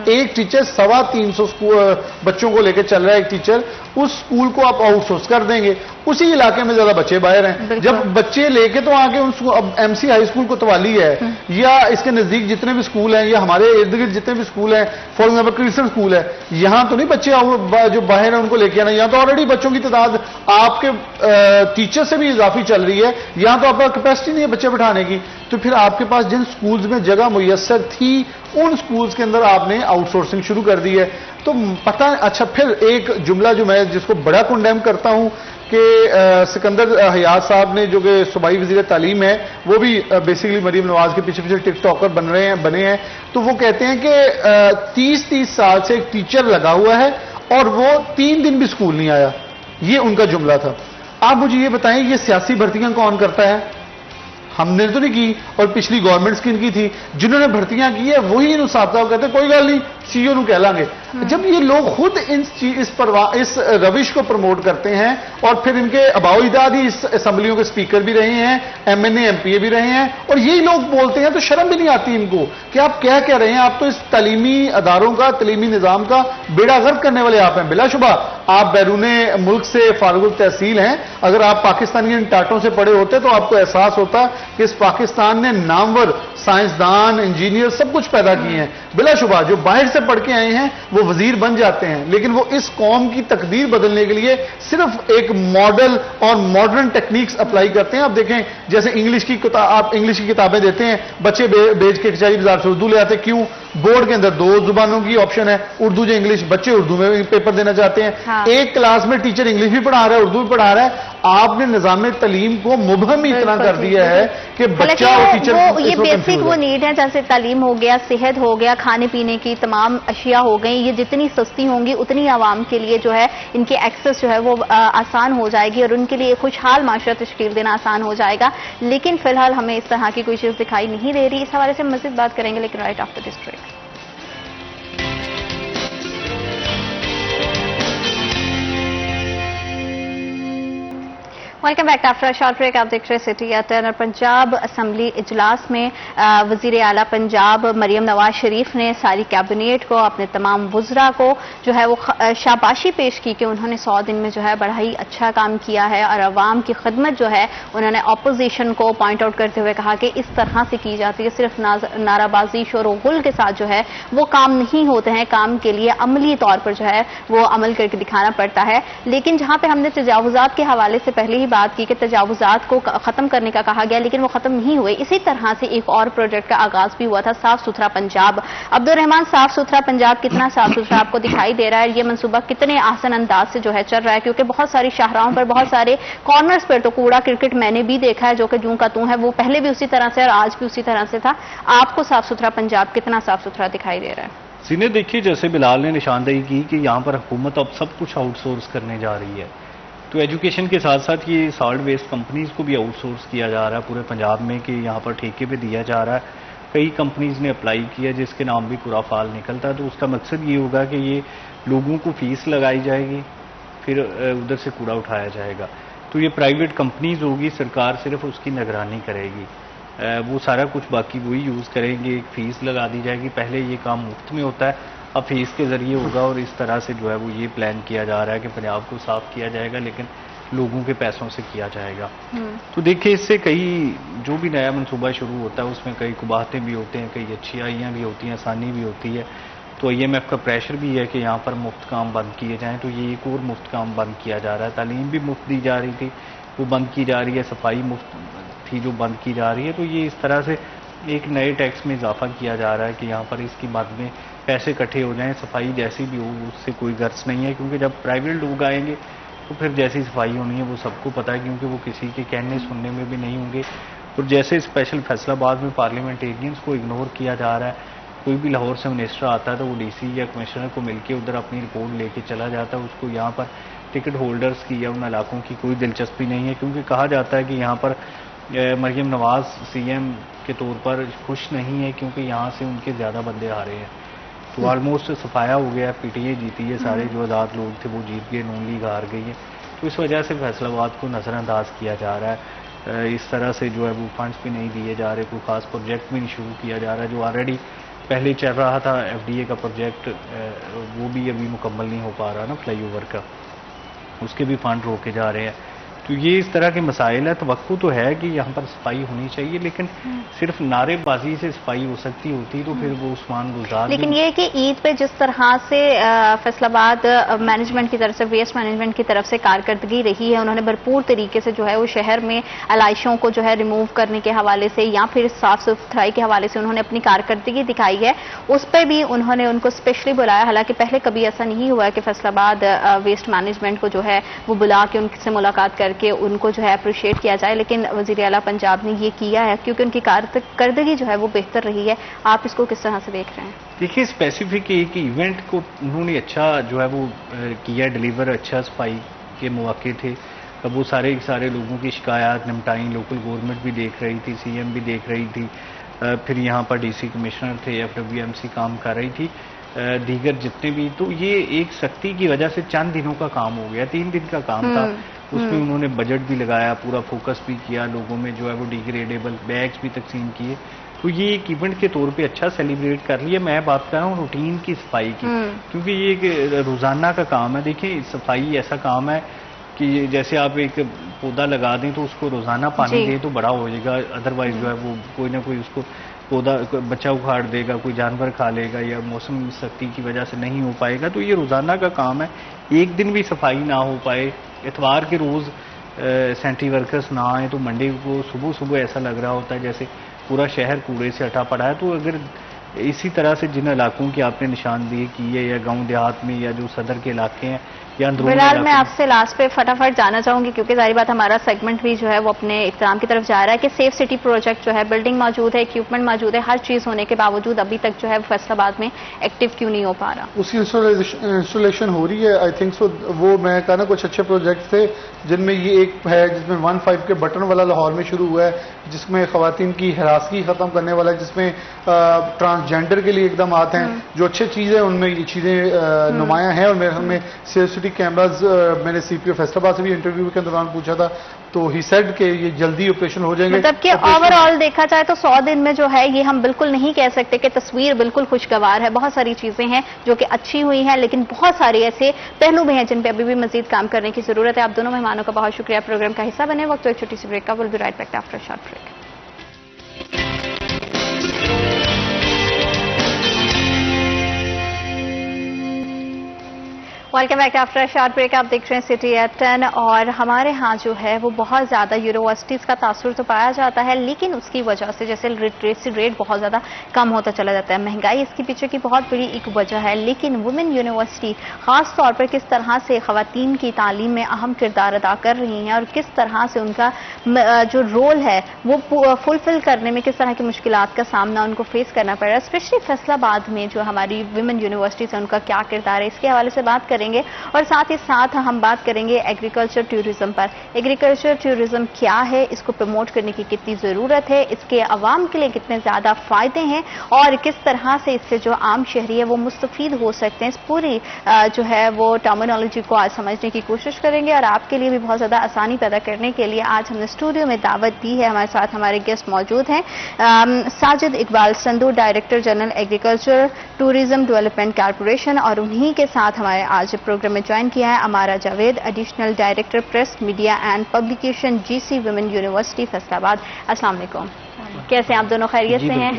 350 بچوں کو لے کے چل رہا ہے، ایک ٹیچر، اس اسکول کو آپ آؤٹ سورس کر دیں گے، اسی علاقے میں زیادہ بچے باہر ہیں، جب بچے لے کے تو آگے اب ایم سی ہائی اسکول کو توالی ہے یا اس کے نزدیک جتنے بھی اسکول ہیں یا ہمارے ارد گرد جتنے بھی اسکول ہیں، فار ایگزامپل کرسچن اسکول ہے، یہاں تو نہیں بچے جو باہر ہیں ان کو لے کے آنا، یہاں تو آلریڈی بچوں کی تعداد آپ کے ٹیچر سے بھی اضافی چل رہی ہے، یہاں تو آپ کا کیپیسٹی نہیں ہے بچے بٹھانے کی، تو پھر آپ کے پاس جن اسکولز میں جگہ میسر تھی ان اسکولز کے اندر آپ نے آؤٹ سورسنگ شروع کر دی ہے، تو پتہ۔ اچھا، پھر ایک جملہ جو میں جس کو بڑا کنڈیم کرتا ہوں کہ سکندر حیات صاحب نے جو کہ صوبائی وزیر تعلیم ہے، وہ بھی بیسیکلی مریم نواز کے پیچھے ٹک ٹاکر بنے ہیں، تو وہ کہتے ہیں کہ 30 سال سے ایک ٹیچر لگا ہوا ہے اور وہ 3 دن بھی اسکول نہیں آیا، یہ ان کا جملہ تھا۔ آپ مجھے یہ بتائیں یہ سیاسی بھرتیاں کون کرتا ہے؟ ہم نے تو نہیں کی، اور پچھلی گورنمنٹس کی ان کی تھی، جنہوں نے بھرتیاں کی ہے وہی ان اساتذہ کو کہتے ہیں کوئی گل نہیں سی او نو کہہ لیں گے۔ جب یہ لوگ خود اس روش کو پروموٹ کرتے ہیں اور پھر ان کے اباؤ اجداد ہی اس اسمبلیوں کے اسپیکر بھی رہے ہیں، M N A M P A بھی رہے ہیں، اور یہی لوگ بولتے ہیں تو شرم بھی نہیں آتی ان کو کہ آپ کیا کہہ رہے ہیں؟ آپ تو اس تعلیمی اداروں کا، تعلیمی نظام کا بیڑا غرق کرنے والے آپ ہیں۔ بلا شبہ آپ بیرون ملک سے فارغ التحصیل ہیں، اگر آپ پاکستانی ان ٹاٹوں سے پڑھے ہوتے تو آپ کو احساس ہوتا کہ اس پاکستان نے نامور سائنسدان، انجینئر سب کچھ پیدا کیے ہیں. بلا شبہ جو باہر سے پڑھ کے آئے ہیں وہ وزیر بن جاتے ہیں، لیکن وہ اس قوم کی تقدیر بدلنے کے لیے صرف ایک ماڈل اور ماڈرن ٹیکنیکس اپلائی کرتے ہیں. اب دیکھیں جیسے آپ انگلش کی کتابیں دیتے ہیں، بچے بیچ کے کچہری بازار سے اردو لے آتے. کیوں؟ بورڈ کے اندر 2 زبانوں کی آپشن ہے، اردو جو انگلش. بچے اردو میں پیپر دینا چاہتے ہیں. ایک کلاس میں ٹیچر انگلش بھی پڑھا رہا ہے، اردو بھی پڑھا رہا ہے. آپ نے نظام تعلیم کو مبہم اتنا کر دیا ہے کہ بچہ اور ٹیچر یہ بیسک وہ نیڈ ہے، جیسے تعلیم ہو گیا، صحت ہو گیا، کھانے پینے کی تمام اشیاء ہو گئی. یہ جتنی سستی ہوں گی اتنی عوام کے لیے جو ہے ان کی ایکسس جو ہے وہ آسان ہو جائے گی اور ان کے لیے خوشحال معاشرہ تشکیل دینا آسان ہو جائے گا. لیکن فی الحال ہمیں اس طرح کی کوئی چیز دکھائی نہیں دے رہی. اس حوالے سے مزید بات کریں گے لیکن right after this break. Welcome back after short break. آپ دیکھ رہے سٹی ایٹ 10 اور پنجاب اسمبلی اجلاس میں وزیر اعلیٰ پنجاب مریم نواز شریف نے ساری کیبنیٹ کو، اپنے تمام وزراء کو جو ہے وہ شاباشی پیش کی کہ انہوں نے 100 دن میں جو ہے بڑا ہی اچھا کام کیا ہے اور عوام کی خدمت جو ہے انہوں نے اپوزیشن کو پوائنٹ آؤٹ کرتے ہوئے کہا کہ اس طرح سے کی جاتی ہے، صرف نعرہ بازی شور و غل کے ساتھ جو ہے وہ کام نہیں ہوتے ہیں. کام کے لیے عملی طور پر جو ہے وہ عمل کر کے دکھانا پڑتا ہے. لیکن جہاں پہ ہم نے تجاوزات کے حوالے سے پہلے ہی بات کی کہ تجاوزات کو ختم کرنے کا کہا گیا لیکن وہ ختم نہیں ہوئے، اسی طرح سے ایک اور پروجیکٹ کا آغاز بھی ہوا تھا، صاف ستھرا پنجاب. عبدالرحمان، صاف ستھرا پنجاب کتنا صاف ستھرا آپ کو دکھائی دے رہا ہے؟ یہ منصوبہ کتنے آسان انداز سے جو ہے چل رہا ہے؟ کیونکہ بہت ساری شاہراہوں پر، بہت سارے کارنرز پر تو کوڑا کرکٹ میں نے بھی دیکھا ہے جو کہ جوں کا توں ہے، وہ پہلے بھی اسی طرح سے اور آج بھی اسی طرح سے تھا. آپ کو صاف ستھرا پنجاب کتنا صاف ستھرا دکھائی دے رہا ہے؟ سینئر دیکھیے، جیسے بلال نے نشاندہی کی کہ یہاں پر حکومت اب سب کچھ آؤٹ سورس کرنے جا رہی ہے، تو ایجوکیشن کے ساتھ ساتھ یہ سالٹ ویسٹ کمپنیز کو بھی آؤٹ سورس کیا جا رہا ہے پورے پنجاب میں کہ یہاں پر ٹھیکے پہ دیا جا رہا ہے. کئی کمپنیز نے اپلائی کیا جس کے نام بھی کوڑا فال نکلتا ہے. تو اس کا مقصد یہ ہوگا کہ یہ لوگوں کو فیس لگائی جائے گی، پھر ادھر سے کوڑا اٹھایا جائے گا. تو یہ پرائیویٹ کمپنیز ہوگی، سرکار صرف اس کی نگرانی کرے گی، وہ سارا کچھ باقی وہی یوز کریں گے. ایک فیس لگا دی جائے گی. پہلے یہ کام مفت میں ہوتا ہے، اب فیس کے ذریعے ہوگا. اور اس طرح سے جو ہے وہ یہ پلان کیا جا رہا ہے کہ پنجاب کو صاف کیا جائے گا لیکن لوگوں کے پیسوں سے کیا جائے گا. تو دیکھیں اس سے کئی جو بھی نیا منصوبہ شروع ہوتا ہے اس میں کئی قباحتیں بھی ہوتے ہیں، کئی اچھائیاں بھی ہوتی ہیں، آسانی بھی ہوتی ہے. تو IMF کا پریشر بھی ہے کہ یہاں پر مفت کام بند کیے جائیں. تو یہ ایک اور مفت کام بند کیا جا رہا ہے. تعلیم بھی مفت دی جا رہی تھی وہ بند کی جا رہی ہے، صفائی مفت تھی جو بند کی جا رہی ہے. تو یہ اس طرح سے ایک نئے ٹیکس میں اضافہ کیا جا رہا ہے کہ یہاں پر اس کی مد میں پیسے اکٹھے ہو جائیں. صفائی جیسی بھی ہو اس سے کوئی غرض نہیں ہے، کیونکہ جب پرائیویٹ لوگ آئیں گے تو پھر جیسی صفائی ہونی ہے وہ سب کو پتہ ہے، کیونکہ وہ کسی کے کہنے سننے میں بھی نہیں ہوں گے. اور جیسے اسپیشل فیصلہ آباد میں پارلیمنٹیرینز کو اگنور کیا جا رہا ہے، کوئی بھی لاہور سے منسٹر آتا ہے تو وہ DC یا کمشنر کو مل کے ادھر اپنی رپورٹ لے کے چلا جاتا ہے. اس کو یہاں پر ٹکٹ ہولڈرز کی یا ان علاقوں کی کوئی دلچسپی نہیں ہے، کیونکہ کہا جاتا ہے کہ یہاں پر مریم نواز CM کے طور پر خوش نہیں ہے کیونکہ یہاں سے ان کے زیادہ بندے آ رہے ہیں. تو آلموسٹ صفایا ہو گیا، PTI جیتی ہے، سارے جو آزاد لوگ تھے وہ جیت گئے، نون لیگ ہار گئی ہے. تو اس وجہ سے فیصل آباد کو نظر انداز کیا جا رہا ہے. اس طرح سے جو ہے وہ فنڈز بھی نہیں دیے جا رہے، کوئی خاص پروجیکٹ بھی نہیں شروع کیا جا رہا ہے. جو آلریڈی پہلے چل رہا تھا FDA کا پروجیکٹ، وہ بھی ابھی مکمل نہیں ہو پا رہا نا فلائی اوور کا، اس کے بھی فنڈ روکے جا رہے ہیں. تو یہ اس طرح کے مسائل ہے. توقع تو ہے کہ یہاں پر صفائی ہونی چاہیے، لیکن صرف نعرے بازی سے صفائی ہو سکتی ہوتی تو پھر وہ عثمان گلزار. لیکن یہ کہ عید پہ جس طرح سے فیصل آباد مینجمنٹ کی طرف سے، ویسٹ مینجمنٹ کی طرف سے کارکردگی رہی ہے، انہوں نے بھرپور طریقے سے جو ہے وہ شہر میں علائشوں کو جو ہے ریموو کرنے کے حوالے سے یا پھر صاف ستھرائی کے حوالے سے انہوں نے اپنی کارکردگی دکھائی ہے. اس پہ بھی انہوں نے ان کو اسپیشلی بلایا. حالانکہ پہلے کبھی ایسا نہیں ہوا کہ فیصل آباد ویسٹ مینجمنٹ کو جو ہے وہ بلا کے ان سے ملاقات کر کہ ان کو جو ہے اپریشیٹ کیا جائے، لیکن وزیر اعلیٰ پنجاب نے یہ کیا ہے کیونکہ ان کی کارکردگی جو ہے وہ بہتر رہی ہے. آپ اس کو کس طرح سے دیکھ رہے ہیں؟ دیکھیے اسپیسیفک ایک ایونٹ کو انہوں نے اچھا جو ہے وہ کیا ڈیلیور، اچھا صفائی کے مواقع تھے. اب وہ سارے لوگوں کی شکایات نمٹائیں. لوکل گورنمنٹ بھی دیکھ رہی تھی، CM بھی دیکھ رہی تھی، پھر یہاں پر DC کمشنر تھے، FWMC کام کر رہی تھی، دیگر جتنے بھی. تو یہ ایک سختی کی وجہ سے چند دنوں کا کام ہو گیا، 3 دن کا کام تھا. اس میں انہوں نے بجٹ بھی لگایا، پورا فوکس بھی کیا، لوگوں میں جو ہے وہ ڈیگریڈیبل بیگز بھی تقسیم کیے. تو یہ ایک ایونٹ کے طور پہ اچھا سیلیبریٹ کر لیا. میں بات کر رہا ہوں روٹین کی صفائی کی, کیونکہ یہ ایک روزانہ کا کام ہے. دیکھیں صفائی ایسا کام ہے کہ جیسے آپ ایک پودا لگا دیں تو اس کو روزانہ پانی دیں تو بڑا ہو جائے گا, ادروائز جو ہے وہ کوئی نہ کوئی اس کو پودا بچہ اکھاڑ دے گا, کوئی جانور کھا لے گا, یا موسم سختی کی وجہ سے نہیں ہو پائے گا. تو یہ روزانہ کا کام ہے. ایک دن بھی صفائی نہ ہو پائے, اتوار کے روز سینٹری ورکرز نہ آئیں تو منڈے کو صبح صبح ایسا لگ رہا ہوتا ہے جیسے پورا شہر کوڑے سے ہٹا پڑا ہے. تو اگر اسی طرح سے جن علاقوں کی آپ نے نشاندہی کی ہے, یا گاؤں دیہات میں یا جو صدر کے علاقے ہیں یا اندرونی بلال, علاقے میں آپ سے لاسٹ پہ فٹافٹ جانا چاہوں گی کیونکہ ظاہر بات ہمارا سیگمنٹ بھی جو ہے وہ اپنے اختتام کی طرف جا رہا ہے کہ سیف سٹی پروجیکٹ جو ہے, بلڈنگ موجود ہے, اکوپمنٹ موجود ہے, ہر چیز ہونے کے باوجود ابھی تک جو ہے فیصل آباد میں ایکٹیو کیوں نہیں ہو پا رہا؟ اس کی انسٹالیشن ہو رہی ہے آئی تھنک سو. وہ میں کہا نا کچھ اچھے پروجیکٹ تھے جن میں یہ ایک ہے جس میں 1.5 کے بٹن والا لاہور میں شروع ہوا ہے, جس میں خواتین کی ہراسگی ختم کرنے والا ہے, جس میں ٹرانسجینڈر کے لیے اقدامات ہیں. جو اچھی چیزیں ان میں یہ چیزیں نمایاں ہیں. اور میرے خیال میں سیف سٹی کیمراز, میں نے سی پی او فیصل آباد سے بھی انٹرویو کے دوران پوچھا تھا تو ہی سیڈ کہ یہ جلدی آپریشن ہو جائیں گے. مطلب کہ اوور آل دیکھا جائے تو 100 دن میں جو ہے یہ ہم بالکل نہیں کہہ سکتے کہ تصویر بالکل خوشگوار ہے. بہت ساری چیزیں ہیں جو کہ اچھی ہوئی ہیں, لیکن بہت سارے ایسے پہلو بھی ہیں جن پہ ابھی بھی مزید کام کرنے کی ضرورت ہے. آپ دونوں مہمانوں کا بہت شکریہ پروگرام کا حصہ بنے. وقت ایک چھوٹی سی بریک کا, will be right back after short break. Welcome back after short break. آپ دیکھ رہے ہیں سٹی ایٹ 10, اور ہمارے ہاں جو ہے وہ بہت زیادہ یونیورسٹیز کا تاثر تو پایا جاتا ہے, لیکن اس کی وجہ سے جیسے لٹریسی ریٹ بہت زیادہ کم ہوتا چلا جاتا ہے. مہنگائی اس کے پیچھے کی بہت بڑی ایک وجہ ہے, لیکن وومن یونیورسٹی خاص طور پر کس طرح سے خواتین کی تعلیم میں اہم کردار ادا کر رہی ہیں, اور کس طرح سے ان کا جو رول ہے وہ فلفل کرنے میں کس طرح کی مشکلات کا سامنا ان کو فیس کرنا پڑ رہا ہے, اسپیشلی فیصل آباد میں جو ہماری ویمن یونیورسٹیز ہیں ان کا کیا کردار ہے, اس کے حوالے سے بات کریں گے. اور ساتھ ہی ساتھ ہم بات کریں گے ایگریکلچر ٹورزم پر. ایگریکلچر ٹورزم کیا ہے, اس کو پروموٹ کرنے کی کتنی ضرورت ہے, اس کے عوام کے لیے کتنے زیادہ فائدے ہیں, اور کس طرح سے اس سے جو عام شہری ہے وہ مستفید ہو سکتے ہیں. اس پوری جو ہے وہ ٹرمینالوجی کو آج سمجھنے کی کوشش کریں گے, اور آپ کے لیے بھی بہت زیادہ آسانی پیدا کرنے کے لیے آج ہم نے اسٹوڈیو میں دعوت دی ہے. ہمارے ساتھ ہمارے گیسٹ موجود ہیں, Sajid Iqbal Sindhu, director general agriculture tourism development corporation, اور انہی کے ساتھ ہمارے آج پروگرام میں جوائن کیا ہے Amara Javed, additional director press media and publication, G C women university Faisalabad. السلام علیکم, کیسے ہیں آپ دونوں؟ خیریت سے ہیں؟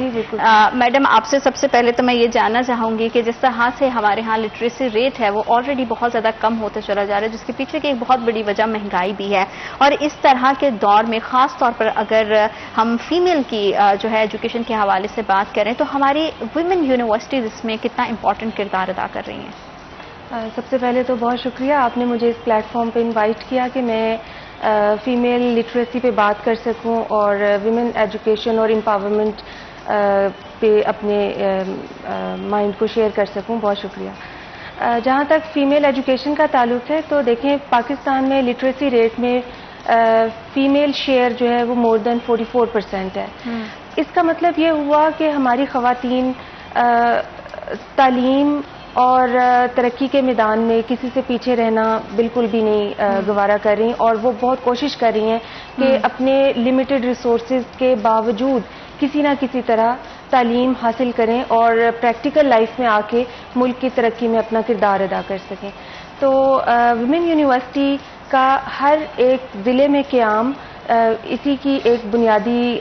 میڈم, آپ سے سب سے پہلے تو میں یہ جاننا چاہوں گی کہ جس طرح سے ہمارے ہاں لٹریسی ریٹ ہے وہ آلریڈی بہت زیادہ کم ہوتے چلا جا رہا ہے, جس کے پیچھے کی ایک بہت بڑی وجہ مہنگائی بھی ہے, اور اس طرح کے دور میں خاص طور پر اگر ہم فیمیل کی جو ہے ایجوکیشن کے حوالے سے بات کریں تو ہماری ویمن یونیورسٹیز اس میں کتنا امپورٹنٹ کردار ادا کر رہی ہیں؟ سب سے پہلے تو بہت شکریہ, آپ نے مجھے اس پلیٹ فارم پہ انوائٹ کیا کہ میں فیمیل لٹریسی پہ بات کر سکوں اور ویمن ایجوکیشن اور امپاورمنٹ پہ اپنے مائنڈ کو شیئر کر سکوں. بہت شکریہ. جہاں تک فیمیل ایجوکیشن کا تعلق ہے تو دیکھیں پاکستان میں لٹریسی ریٹ میں فیمیل شیئر جو ہے وہ مور دین 44% ہے. اس کا مطلب یہ ہوا کہ ہماری خواتین تعلیم اور ترقی کے میدان میں کسی سے پیچھے رہنا بالکل بھی نہیں گوارا کر رہی, اور وہ بہت کوشش کر رہی ہیں کہ اپنے لمیٹڈ ریسورسز کے باوجود کسی نہ کسی طرح تعلیم حاصل کریں اور پریکٹیکل لائف میں آ کے ملک کی ترقی میں اپنا کردار ادا کر سکیں. تو ویمن یونیورسٹی کا ہر ایک ضلع میں قیام اسی کی ایک بنیادی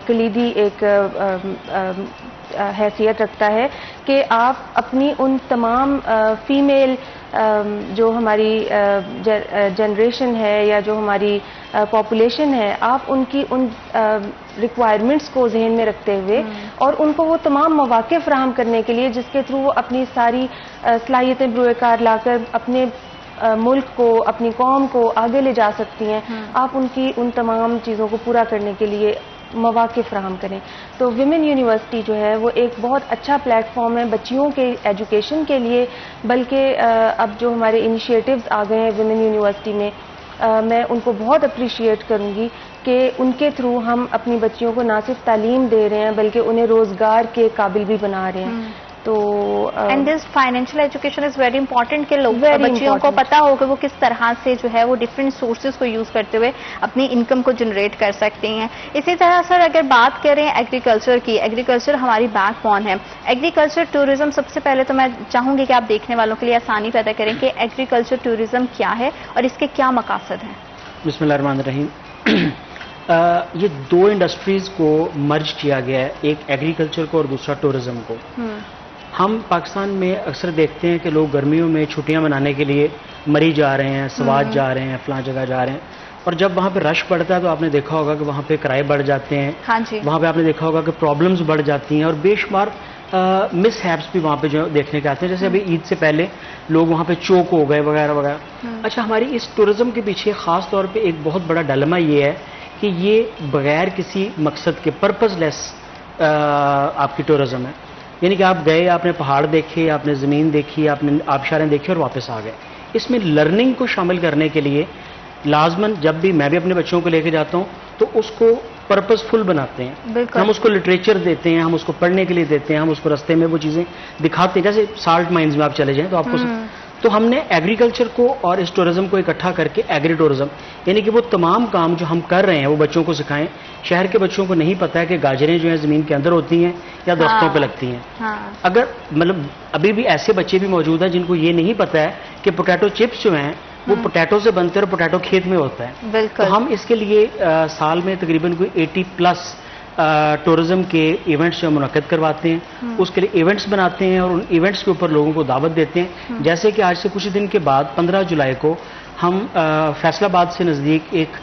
کلیدی ایک حیثیت رکھتا ہے کہ آپ اپنی ان تمام فیمیل جو ہماری جنریشن ہے یا جو ہماری پاپولیشن ہے, آپ ان کی ان ریکوائرمنٹس کو ذہن میں رکھتے ہوئے اور ان کو وہ تمام مواقع فراہم کرنے کے لیے جس کے تھرو وہ اپنی ساری صلاحیتیں بروئے کار لا کر اپنے ملک کو, اپنی قوم کو آگے لے جا سکتی ہیں, آپ ان کی ان تمام چیزوں کو پورا کرنے کے لیے مواقع فراہم کریں. تو ویمن یونیورسٹی جو ہے وہ ایک بہت اچھا پلیٹ فارم ہے بچیوں کے ایجوکیشن کے لیے, بلکہ اب جو ہمارے انیشیٹوز آ گئے ہیں ویمن یونیورسٹی میں, میں ان کو بہت اپریشیٹ کروں گی کہ ان کے تھرو ہم اپنی بچیوں کو نہ صرف تعلیم دے رہے ہیں بلکہ انہیں روزگار کے قابل بھی بنا رہے ہیں. تو and this financial education is very important کہ لوگ Very بچیوں کو important. پتا ہو کہ وہ کس طرح سے جو ہے وہ ڈفرینٹ سورسز کو یوز کرتے ہوئے اپنی انکم کو جنریٹ کر سکتے ہیں. اسی طرح سر اگر بات کریں ایگریکلچر کی، ایگریکلچر ہماری بیک بون ہے. ایگریکلچر ٹورزم، سب سے پہلے تو میں چاہوں گی کہ آپ دیکھنے والوں کے لیے آسانی پیدا کریں کہ ایگریکلچر ٹورزم کیا ہے اور اس کے کیا مقاصد ہیں. بسم اللہ الرحمن الرحیم. یہ دو انڈسٹریز کو مرج کیا گیا ہے، ایک ایگریکلچر کو اور دوسرا ٹورزم کو. ہم پاکستان میں اکثر دیکھتے ہیں کہ لوگ گرمیوں میں چھٹیاں منانے کے لیے مری جا رہے ہیں، سوات جا رہے ہیں، فلاں جگہ جا رہے ہیں، اور جب وہاں پہ رش بڑھتا ہے تو آپ نے دیکھا ہوگا کہ وہاں پہ کرائے بڑھ جاتے ہیں. ہاں جی. وہاں پہ آپ نے دیکھا ہوگا کہ پرابلمز بڑھ جاتی ہیں اور بے شمار مس ہیپس بھی وہاں پہ جو دیکھنے کے آتے ہیں. جیسے ابھی عید سے پہلے لوگ وہاں پہ چوک ہو گئے وغیرہ وغیرہ. اچھا، ہماری اس ٹورزم کے پیچھے خاص طور پہ ایک بہت بڑا ڈائلما یہ ہے کہ یہ بغیر کسی مقصد کے پرپز لیس آپ کی ٹورزم ہے. یعنی کہ آپ گئے، آپ نے پہاڑ دیکھے، آپ نے زمین دیکھی، آپ نے آبشاریں دیکھی اور واپس آ گئے. اس میں لرننگ کو شامل کرنے کے لیے لازماً جب بھی میں بھی اپنے بچوں کو لے کے جاتا ہوں تو اس کو پرپز فل بناتے ہیں. بالکل. ہم اس کو لٹریچر دیتے ہیں، ہم اس کو پڑھنے کے لیے دیتے ہیں، ہم اس کو رستے میں وہ چیزیں دکھاتے ہیں. جیسے سالٹ مائنز میں آپ چلے جائیں تو آپ کو تو ہم نے ایگریکلچر کو اور اس ٹورزم کو اکٹھا کر کے ایگری ٹورزم، یعنی کہ وہ تمام کام جو ہم کر رہے ہیں وہ بچوں کو سکھائیں. شہر کے بچوں کو نہیں پتا ہے کہ گاجریں جو ہیں زمین کے اندر ہوتی ہیں یا درختوں پہ لگتی ہیں. اگر مطلب ابھی بھی ایسے بچے بھی موجود ہیں جن کو یہ نہیں پتا ہے کہ پوٹیٹو چپس جو ہیں وہ پوٹیٹو سے بنتے ہیں اور پوٹیٹو کھیت میں ہوتا ہے. بالکل. تو ہم اس کے لیے سال میں تقریباً کوئی 80+ ٹورزم کے ایونٹس جو منعقد کرواتے ہیں. اس کے لیے ایونٹس بناتے ہیں اور ان ایونٹس کے اوپر لوگوں کو دعوت دیتے ہیں. جیسے کہ آج سے کچھ دن کے بعد 15 جولائی کو ہم فیصل آباد سے نزدیک ایک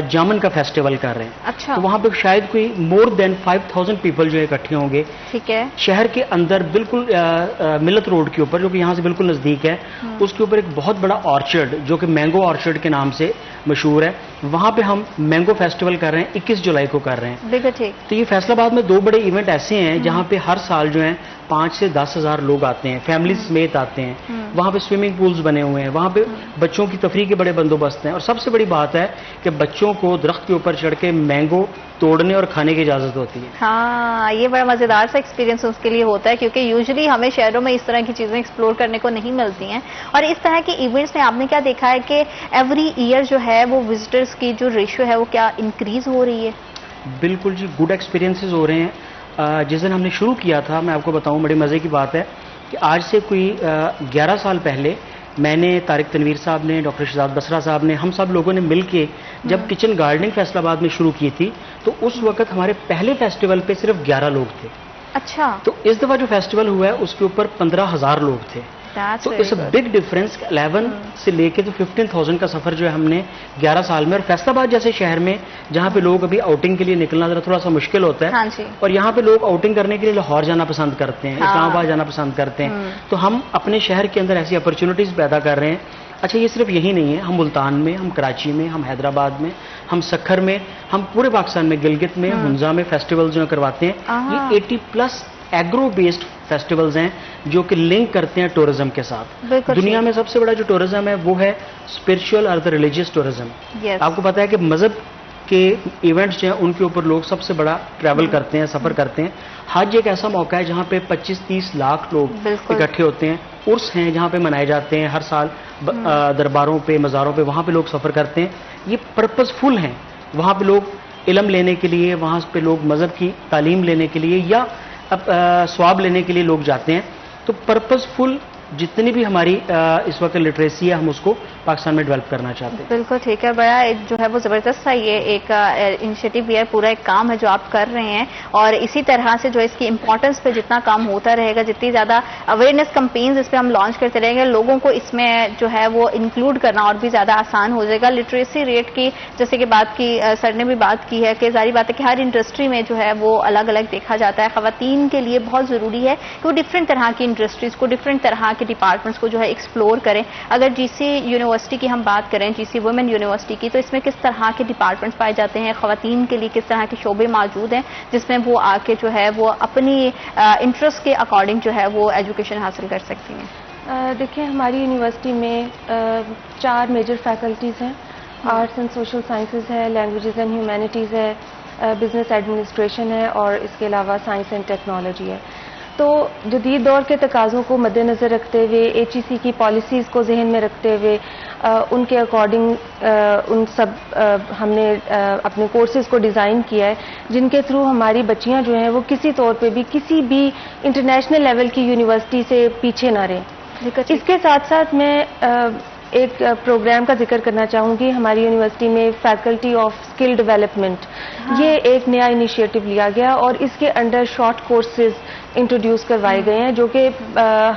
جامن کا فیسٹیول کر رہے ہیں. اچھا. تو وہاں پہ شاید کوئی مور دین 5000 پیپل جو اکٹھے ہوں گے. ٹھیک ہے. شہر کے اندر بالکل ملت روڈ کے اوپر جو کہ یہاں سے بالکل نزدیک ہے، اس کے اوپر ایک بہت بڑا آرچرڈ جو کہ مینگو آرچرڈ کے نام سے مشہور ہے، وہاں پہ ہم مینگو فیسٹیول کر رہے ہیں. 21 جولائی کو کر رہے ہیں. بالکل ٹھیک. تو یہ فیصل آباد میں 2 بڑے ایونٹ ایسے ہیں جہاں پہ ہر سال جو ہیں 5 سے 10 ہزار لوگ آتے ہیں، فیملیز سمیت آتے ہیں. وہاں پہ سوئمنگ پولز بنے ہوئے ہیں، وہاں پہ بچوں کی تفریح کے بڑے بندوبست ہیں. اور سب سے بڑی بات ہے کہ بچوں کو درخت کے اوپر چڑھ کے مینگو توڑنے اور کھانے کی اجازت ہوتی ہے. ہاں، یہ بڑا مزیدار سا ایکسپیرینس اس کے لیے ہوتا ہے کیونکہ یوزلی ہمیں شہروں میں اس طرح کی چیزیں ایکسپلور کرنے کو نہیں ملتی ہیں. اور اس طرح کے ایونٹس میں آپ نے کیا دیکھا ہے کہ ایوری ایئر جو ہے وہ وزٹرز کی جو ریشو ہے وہ کیا انکریز ہو رہی ہے؟ بالکل جی، گڈ ایکسپیرینسز ہو رہے ہیں. جس دن ہم نے شروع کیا تھا، میں آپ کو بتاؤں بڑی مزے کی بات ہے کہ آج سے کوئی 11 سال پہلے میں نے، طارق تنویر صاحب نے، ڈاکٹر شہزاد بسرا صاحب نے، ہم سب لوگوں نے مل کے جب کچن گارڈننگ فیصل آباد میں شروع کی تھی تو اس وقت ہمارے پہلے فیسٹیول پہ صرف 11 لوگ تھے. اچھا. تو اس دفعہ جو فیسٹیول ہوا ہے اس کے اوپر 15,000 لوگ تھے. تو اس بگ ڈفرنس 11 سے لے کے تو 15,000 کا سفر جو ہے ہم نے 11 سال میں. اور فیصل آباد جیسے شہر میں جہاں پہ لوگ ابھی آؤٹنگ کے لیے نکلنا ذرا تھوڑا سا مشکل ہوتا ہے، ہاں جی. اور یہاں پہ لوگ آؤٹنگ کرنے کے لیے لاہور جانا پسند کرتے ہیں، اسلام آباد جانا پسند کرتے ہیں. تو ہم اپنے شہر کے اندر ایسی اپرچونٹیز پیدا کر رہے ہیں. اچھا، یہ صرف یہی نہیں ہے، ہم ملتان میں، ہم کراچی میں، ہم حیدرآباد میں، ہم سکھر میں، ہم پورے پاکستان میں، گلگت میں، ہنزا میں فیسٹیول جو کرواتے ہیں. یہ 80+ ایگرو بیسڈ فیسٹیولز ہیں جو کہ لنک کرتے ہیں ٹورزم کے ساتھ. دنیا میں سب سے بڑا جو ٹورزم ہے وہ ہے اسپرچل اور ریلیجیس ٹورزم. آپ کو پتا ہے کہ مذہب کے ایونٹس جو ہیں ان کے اوپر لوگ سب سے بڑا ٹریول کرتے ہیں، سفر کرتے ہیں. حج ایک ایسا موقع ہے جہاں پہ 25-30 لاکھ لوگ اکٹھے ہوتے ہیں. عرس ہیں جہاں پہ منائے جاتے ہیں ہر سال، درباروں پہ، مزاروں پہ، وہاں پہ لوگ سفر کرتے ہیں. یہ پرپز فل ہیں. وہاں پہ لوگ علم لینے کے لیے، وہاں پہ لوگ مذہب کی تعلیم لینے کے لیے یا ثواب لینے کے لیے لوگ جاتے ہیں. تو پرپز فل جتنی بھی ہماری اس وقت لٹریسی ہے ہم اس کو پاکستان میں ڈیولپ کرنا چاہتے ہیں. بالکل ٹھیک ہے. بڑا جو ہے وہ زبردست تھا، یہ ایک انیشیٹو ہے، پورا ایک کام ہے جو آپ کر رہے ہیں. اور اسی طرح سے جو اس کی امپورٹنس پہ جتنا کام ہوتا رہے گا، جتنی زیادہ اویئرنیس کمپینز اس پہ ہم لانچ کرتے رہیں گے، لوگوں کو اس میں جو ہے وہ انکلوڈ کرنا اور بھی زیادہ آسان ہو جائے گا. لٹریسی ریٹ کی جیسے کہ بات کی، سر نے بھی بات کی ہے کہ ظاہری بات ہے کہ ہر انڈسٹری میں جو ہے وہ الگ الگ دیکھا جاتا ہے. خواتین کے لیے بہت ضروری ہے کہ وہ ڈفرینٹ طرح کی انڈسٹریز کو، ڈفرینٹ طرح کے ڈپارٹمنٹس کو جو ہے ایکسپلور کریں. اگر جی سی یونیورسٹی کی ہم بات کریں، جی سی وومن یونیورسٹی کی، تو اس میں کس طرح کے ڈپارٹمنٹس پائے جاتے ہیں، خواتین کے لیے کس طرح کے شعبے موجود ہیں جس میں وہ آ کے جو ہے وہ اپنی انٹرسٹ کے اکارڈنگ جو ہے وہ ایجوکیشن حاصل کر سکتی ہیں؟ دیکھیں، ہماری یونیورسٹی میں 4 میجر فیکلٹیز ہیں. آرٹس اینڈ سوشل سائنسز ہے، لینگویجز اینڈ ہیومینٹیز ہے، بزنس ایڈمنسٹریشن ہے، اور اس کے علاوہ سائنس اینڈ ٹیکنالوجی ہے. تو جدید دور کے تقاضوں کو مد نظر رکھتے ہوئے HEC کی پالیسیز کو ذہن میں رکھتے ہوئے ان کے اکارڈنگ ان سب ہم نے اپنے کورسز کو ڈیزائن کیا ہے جن کے تھرو ہماری بچیاں جو ہیں وہ کسی طور پہ بھی کسی بھی انٹرنیشنل لیول کی یونیورسٹی سے پیچھے نہ رہیں. اس کے ساتھ ساتھ میں ایک پروگرام کا ذکر کرنا چاہوں گی. ہماری یونیورسٹی میں فیکلٹی آف اسکل ڈیولپمنٹ یہ ایک نیا انیشیٹو لیا گیا اور اس کے انڈر شارٹ کورسز انٹروڈیوس کروائے گئے ہیں جو کہ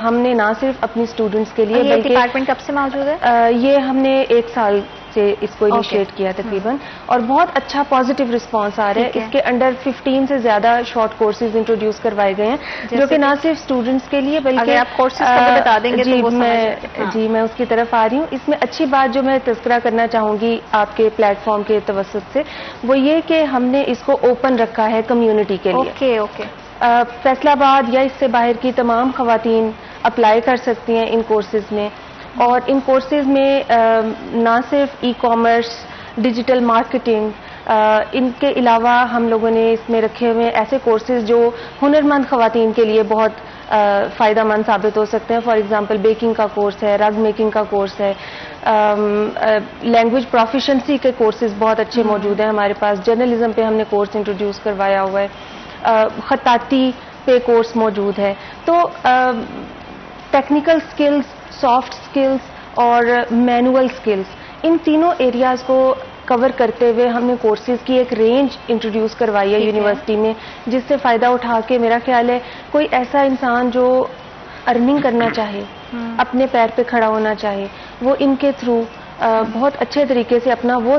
ہم نے نہ صرف اپنی اسٹوڈنٹس کے لیے بلکہ ڈپارٹمنٹ کب سے موجود ہے؟ یہ ہم نے 1 سال سے اس کو انیشیٹ کیا تقریباً اور بہت اچھا پازیٹیو رسپانس آ رہا ہے. اس کے انڈر 15 سے زیادہ شارٹ کورسز انٹروڈیوس کروائے گئے ہیں جو کہ نہ صرف اسٹوڈنٹس کے لیے بلکہ آپ کورسز کا بتا دیں گے جی میں اس کی طرف آ رہی ہوں. اس میں اچھی بات جو میں تذکرہ کرنا چاہوں گی آپ کے پلیٹ فارم کے توسط سے وہ یہ کہ ہم نے اس کو اوپن رکھا ہے کمیونٹی کے لیے. فیصل آباد یا اس سے باہر کی تمام خواتین اپلائی کر سکتی ہیں ان کورسز میں اور ان کورسز میں نہ صرف ای کامرس ڈیجیٹل مارکیٹنگ ان کے علاوہ ہم لوگوں نے اس میں رکھے ہوئے ایسے کورسز جو ہنرمند خواتین کے لیے بہت فائدہ مند ثابت ہو سکتے ہیں. فار ایگزامپل بیکنگ کا کورس ہے, رگ میکنگ کا کورس ہے, لینگویج پروفیشنسی کے کورسز بہت اچھے موجود ہیں ہمارے پاس. جرنلزم پہ ہم نے کورس انٹروڈیوس کروایا ہوا ہے, خطاطی پہ کورس موجود ہے. تو ٹیکنیکل سکلز, سافٹ سکلز اور مینول سکلز ان تینوں ایریاز کو کور کرتے ہوئے ہم نے کورسز کی ایک رینج انٹروڈیوس کروائی ہے یونیورسٹی میں جس سے فائدہ اٹھا کے میرا خیال ہے کوئی ایسا انسان جو ارننگ کرنا چاہے, اپنے پیر پہ کھڑا ہونا چاہے, وہ ان کے تھرو بہت اچھے طریقے سے اپنا وہ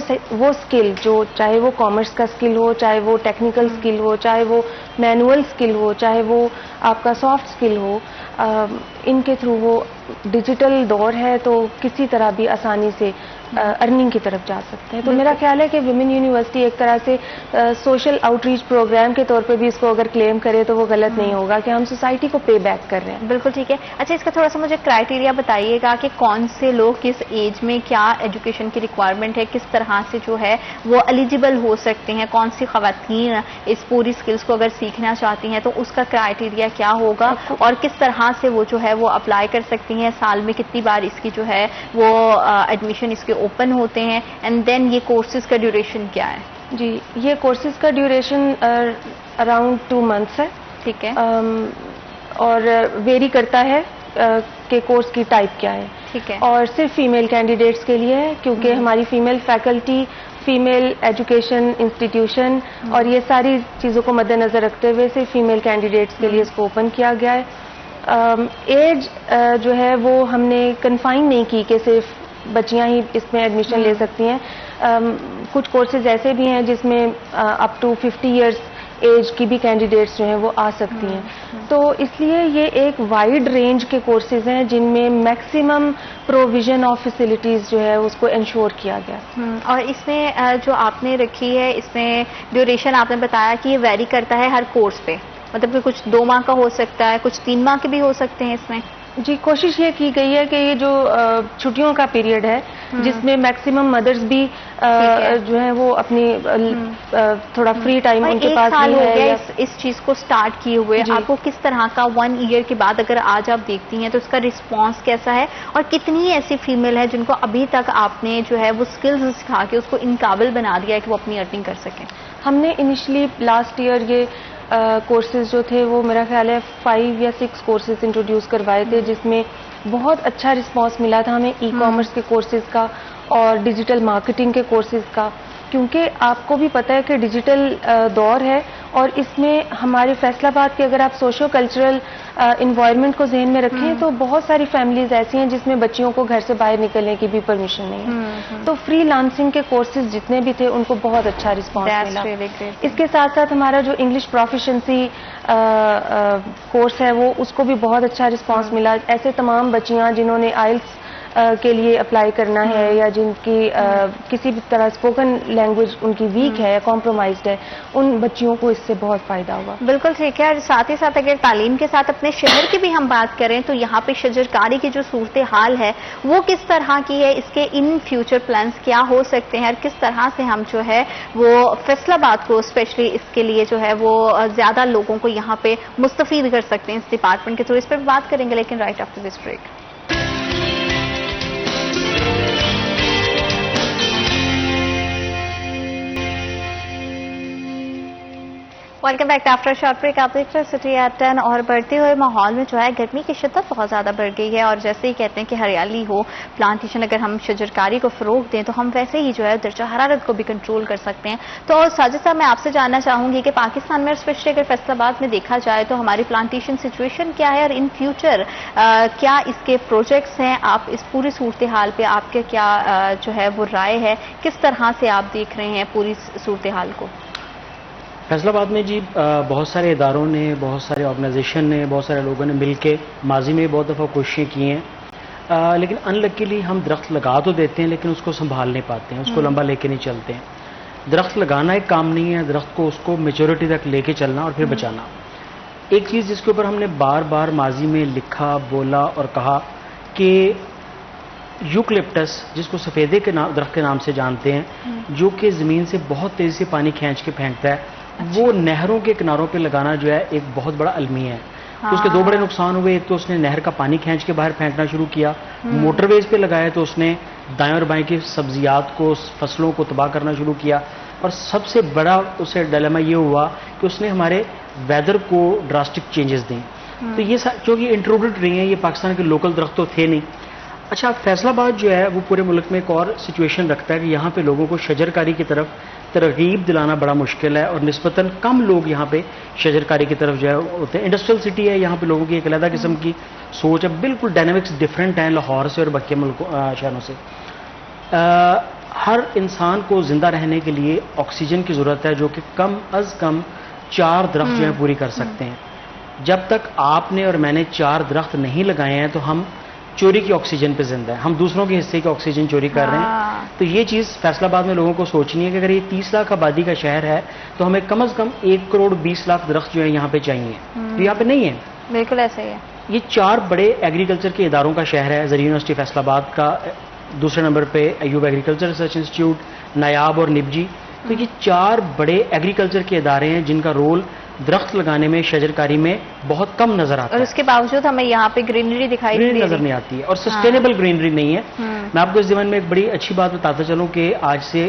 اسکل جو چاہے وہ کامرس کا اسکل ہو, چاہے وہ ٹیکنیکل اسکل ہو, چاہے وہ مینول اسکل ہو, چاہے وہ آپ کا سافٹ اسکل ہو, ان کے تھرو وہ ڈیجیٹل دور ہے تو کسی طرح بھی آسانی سے ارننگ کی طرف جا سکتے ہیں. تو میرا خیال ہے کہ ویمن یونیورسٹی ایک طرح سے سوشل آؤٹ ریچ پروگرام کے طور پہ بھی اس کو اگر کلیم کرے تو وہ غلط نہیں ہوگا کہ ہم سوسائٹی کو پے بیک کر رہے ہیں. بالکل ٹھیک ہے. اچھا, اس کا تھوڑا سا مجھے کرائٹیریا بتائیے گا کہ کون سے لوگ کس ایج میں کیا ایجوکیشن کی ریکوائرمنٹ ہے, کس طرح سے جو ہے وہ ایلیجیبل ہو سکتے ہیں, کون سی خواتین اس پوری سکلز کو اگر سیکھنا چاہتی ہیں تو اس کا کرائٹیریا کیا ہوگا اور کس طرح سے وہ جو ہے وہ اپلائی کر سکتی ہیں, سال میں کتنی بار اس کی جو ہے وہ ایڈمیشن اس کے اوپن ہوتے ہیں, اینڈ دین یہ کورسز کا ڈیوریشن کیا ہے؟ جی, یہ کورسز کا ڈیوریشن اراؤنڈ 2 months ہے. ٹھیک ہے. اور ویری کرتا ہے کہ کورس کی ٹائپ کیا ہے. ٹھیک ہے. اور صرف فیمیل کینڈیڈیٹس کے لیے ہے کیونکہ ہماری female faculty, female education institution اور یہ ساری چیزوں کو مد نظر رکھتے ہوئے صرف فیمیل کینڈیڈیٹس کے لیے اس کو اوپن کیا گیا ہے. ایج جو ہے وہ ہم نے کنفائن نہیں کی کہ صرف بچیاں ہی اس میں ایڈمیشن لے سکتی ہیں. کچھ کورسز ایسے بھی ہیں جس میں اپ ٹو 50 ایئرس ایج کی بھی کینڈیڈیٹس جو ہیں وہ آ سکتی ہیں. تو اس لیے یہ ایک وائڈ رینج کے کورسز ہیں جن میں میکسیمم پروویژن آف فیسلٹیز جو ہے اس کو انشور کیا گیا. اور اس میں جو آپ نے رکھی ہے اس میں ڈیوریشن آپ نے بتایا کہ یہ ویری کرتا ہے ہر کورس پہ, مطلب کہ کچھ 2 ماہ کا ہو سکتا ہے, کچھ 3 ماہ کے بھی ہو سکتے ہیں اس میں. جی, کوشش یہ کی گئی ہے کہ یہ جو چھٹیوں کا پیریڈ ہے جس میں میکسیمم مدرز بھی جو ہیں وہ اپنی تھوڑا فری ٹائم ان کے پاس بھی ہے اس چیز کو سٹارٹ کیے ہوئے. آپ کو کس طرح کا 1 ایئر کے بعد اگر آج آپ دیکھتی ہیں تو اس کا رسپانس کیسا ہے اور کتنی ایسی فیمیل ہے جن کو ابھی تک آپ نے جو ہے وہ اسکلز سکھا کے اس کو ان قابل بنا دیا ہے کہ وہ اپنی ارننگ کر سکیں؟ ہم نے انیشلی لاسٹ ایئر یہ کورسز جو تھے وہ میرا خیال ہے 5 یا 6 کورسز انٹروڈیوس کروائے تھے جس میں بہت اچھا رسپانس ملا تھا ہمیں ای کامرس کے کورسز کا اور ڈیجیٹل مارکیٹنگ کے کورسز کا, کیونکہ آپ کو بھی پتہ ہے کہ ڈیجیٹل دور ہے اور اس میں ہمارے فیصل آباد کے اگر آپ سوشو کلچرل انوائرمنٹ کو ذہن میں رکھیں تو بہت ساری فیملیز ایسی ہیں جس میں بچیوں کو گھر سے باہر نکلنے کی بھی پرمیشن نہیں ہے. تو فری لانسنگ کے کورسز جتنے بھی تھے ان کو بہت اچھا رسپانس ملا. اس کے ساتھ ساتھ ہمارا جو انگلش پروفیشنسی کورس ہے وہ اس کو بھی بہت اچھا رسپانس ملا. ایسے تمام بچیاں جنہوں نے آئلس کے لیے اپلائی کرنا ہے یا جن کی کسی بھی طرح اسپوکن لینگویج ان کی ویک ہے یا کمپرومائزڈ ہے، ان بچیوں کو اس سے بہت فائدہ ہوگا. بالکل ٹھیک ہے. اور ساتھ ہی ساتھ اگر تعلیم کے ساتھ اپنے شہر کی بھی ہم بات کریں تو یہاں پہ شجرکاری کی جو صورتحال ہے وہ کس طرح کی ہے، اس کے ان فیوچر پلانز کیا ہو سکتے ہیں، اور کس طرح سے ہم جو ہے وہ فیصل آباد کو اسپیشلی اس کے لیے جو ہے وہ زیادہ لوگوں کو یہاں پہ مستفید کر سکتے ہیں اس ڈپارٹمنٹ کے تھرو، اس پہ بات کریں گے لیکن right after this break. Welcome back after short break. آپ دیکھ رہے سٹی ایٹ 10 اور بڑھتے ہوئے ماحول میں جو ہے گرمی کی شدت بہت زیادہ بڑھ گئی ہے، اور جیسے ہی کہتے ہیں کہ ہریالی ہو، پلانٹیشن، اگر ہم شجرکاری کو فروغ دیں تو ہم ویسے ہی جو ہے درجہ حرارت کو بھی کنٹرول کر سکتے ہیں. تو ساجد صاحب، میں آپ سے جاننا چاہوں گی کہ پاکستان میں اور اسپیشلی اگر فیصل آباد میں دیکھا جائے تو ہماری پلانٹیشن سچویشن کیا ہے، اور ان فیوچر کیا اس کے پروجیکٹس ہیں، آپ اس پوری صورتحال پہ آپ کے کیا جو ہے وہ رائے ہے، کس طرح سے آپ دیکھ رہے ہیں پوری صورتحال کو؟ فیصل آباد میں جی بہت سارے اداروں نے، بہت سارے آرگنائزیشن نے، بہت سارے لوگوں نے مل کے ماضی میں بہت دفعہ کوششیں کی ہیں، لیکن ان لکیلی ہم درخت لگا تو دیتے ہیں لیکن اس کو سنبھال نہیں پاتے ہیں، اس کو لمبا لے کے نہیں چلتے ہیں. درخت لگانا ایک کام نہیں ہے، درخت کو اس کو میچورٹی تک لے کے چلنا اور پھر بچانا. ایک چیز جس کے اوپر ہم نے بار بار ماضی میں لکھا، بولا اور کہا کہ یوکلپٹس، جس کو سفیدے کے درخت کے نام سے جانتے ہیں، جو کہ زمین سے بہت تیزی سے پانی کھینچ کے پھینکتا ہے، وہ نہروں کے کناروں پہ لگانا جو ہے ایک بہت بڑا المیہ ہے. اس کے دو بڑے نقصان ہوئے. ایک تو اس نے نہر کا پانی کھینچ کے باہر پھینکنا شروع کیا، موٹر ویز پہ لگایا تو اس نے دائیں اور بائیں کی سبزیات کو، فصلوں کو تباہ کرنا شروع کیا، اور سب سے بڑا اسے ڈائلیما یہ ہوا کہ اس نے ہمارے ویدر کو ڈراسٹک چینجز دیں. تو یہ چونکہ انٹروڈیوٹ رہی ہیں، یہ پاکستان کے لوکل درخت تو تھے نہیں. اچھا، فیصل آباد جو ہے وہ پورے ملک میں ایک اور سچویشن رکھتا ہے کہ یہاں پہ لوگوں کو شجرکاری کی طرف ترغیب دلانا بڑا مشکل ہے، اور نسبتاً کم لوگ یہاں پہ شجرکاری کی طرف جو ہے ہوتے ہیں. انڈسٹریل سٹی ہے، یہاں پہ لوگوں کی ایک علیحدہ قسم کی سوچ ہے، بالکل ڈائنامکس ڈفرینٹ ہیں لاہور سے اور باقی شہروں سے. ہر انسان کو زندہ رہنے کے لیے آکسیجن کی ضرورت ہے، جو کہ کم از کم 4 درخت جو ہیں پوری کر سکتے ہیں. جب تک آپ نے اور میں نے 4 درخت نہیں لگائے ہیں تو ہم چوری کی آکسیجن پہ زندہ ہے، ہم دوسروں کے حصے کی آکسیجن چوری کر رہے ہیں. تو یہ چیز فیصل آباد میں لوگوں کو سوچنی ہے کہ اگر یہ 30 لاکھ آبادی کا شہر ہے تو ہمیں کم از کم 1 کروڑ 20 لاکھ درخت جو ہیں یہاں پہ چاہیے. تو یہاں پہ نہیں ہے. بالکل ایسے ہی ہے. یہ 4 بڑے ایگریکلچر کے اداروں کا شہر ہے. زرعی یونیورسٹی فیصل آباد کا دوسرے نمبر پہ ایوب ایگریکلچر ریسرچ انسٹیٹیوٹ، نایاب اور نبجی. تو یہ 4 بڑے ایگریکلچر کے ادارے ہیں جن کا رول درخت لگانے میں، شجرکاری میں بہت کم نظر آتا ہے، اور اس کے باوجود ہمیں یہاں پہ گرینری دکھائی نظر نہیں آتی ہے، اور سسٹینیبل گرینری نہیں ہے. میں آپ کو اس زمین میں ایک بڑی اچھی بات بتاتا چلوں کہ آج سے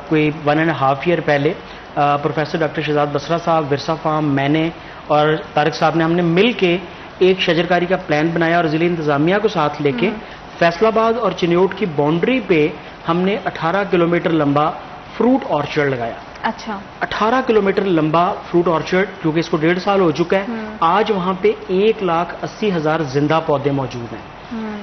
کوئی 1.5 ایئر پہلے پروفیسر ڈاکٹر شہزاد بسرا صاحب، ورثہ فارم، میں نے اور طارق صاحب نے، ہم نے مل کے ایک شجرکاری کا پلان بنایا اور ضلع انتظامیہ کو ساتھ لے کے فیصل آباد اور چنیوٹ کی باؤنڈری پہ ہم نے 18 کلومیٹر لمبا فروٹ آرچرڈ لگایا. اچھا، 18 کلومیٹر لمبا فروٹ آرچرڈ، کیونکہ اس کو 1.5 سال ہو چکا ہے. آج وہاں پہ 1,80,000 زندہ پودے موجود ہیں.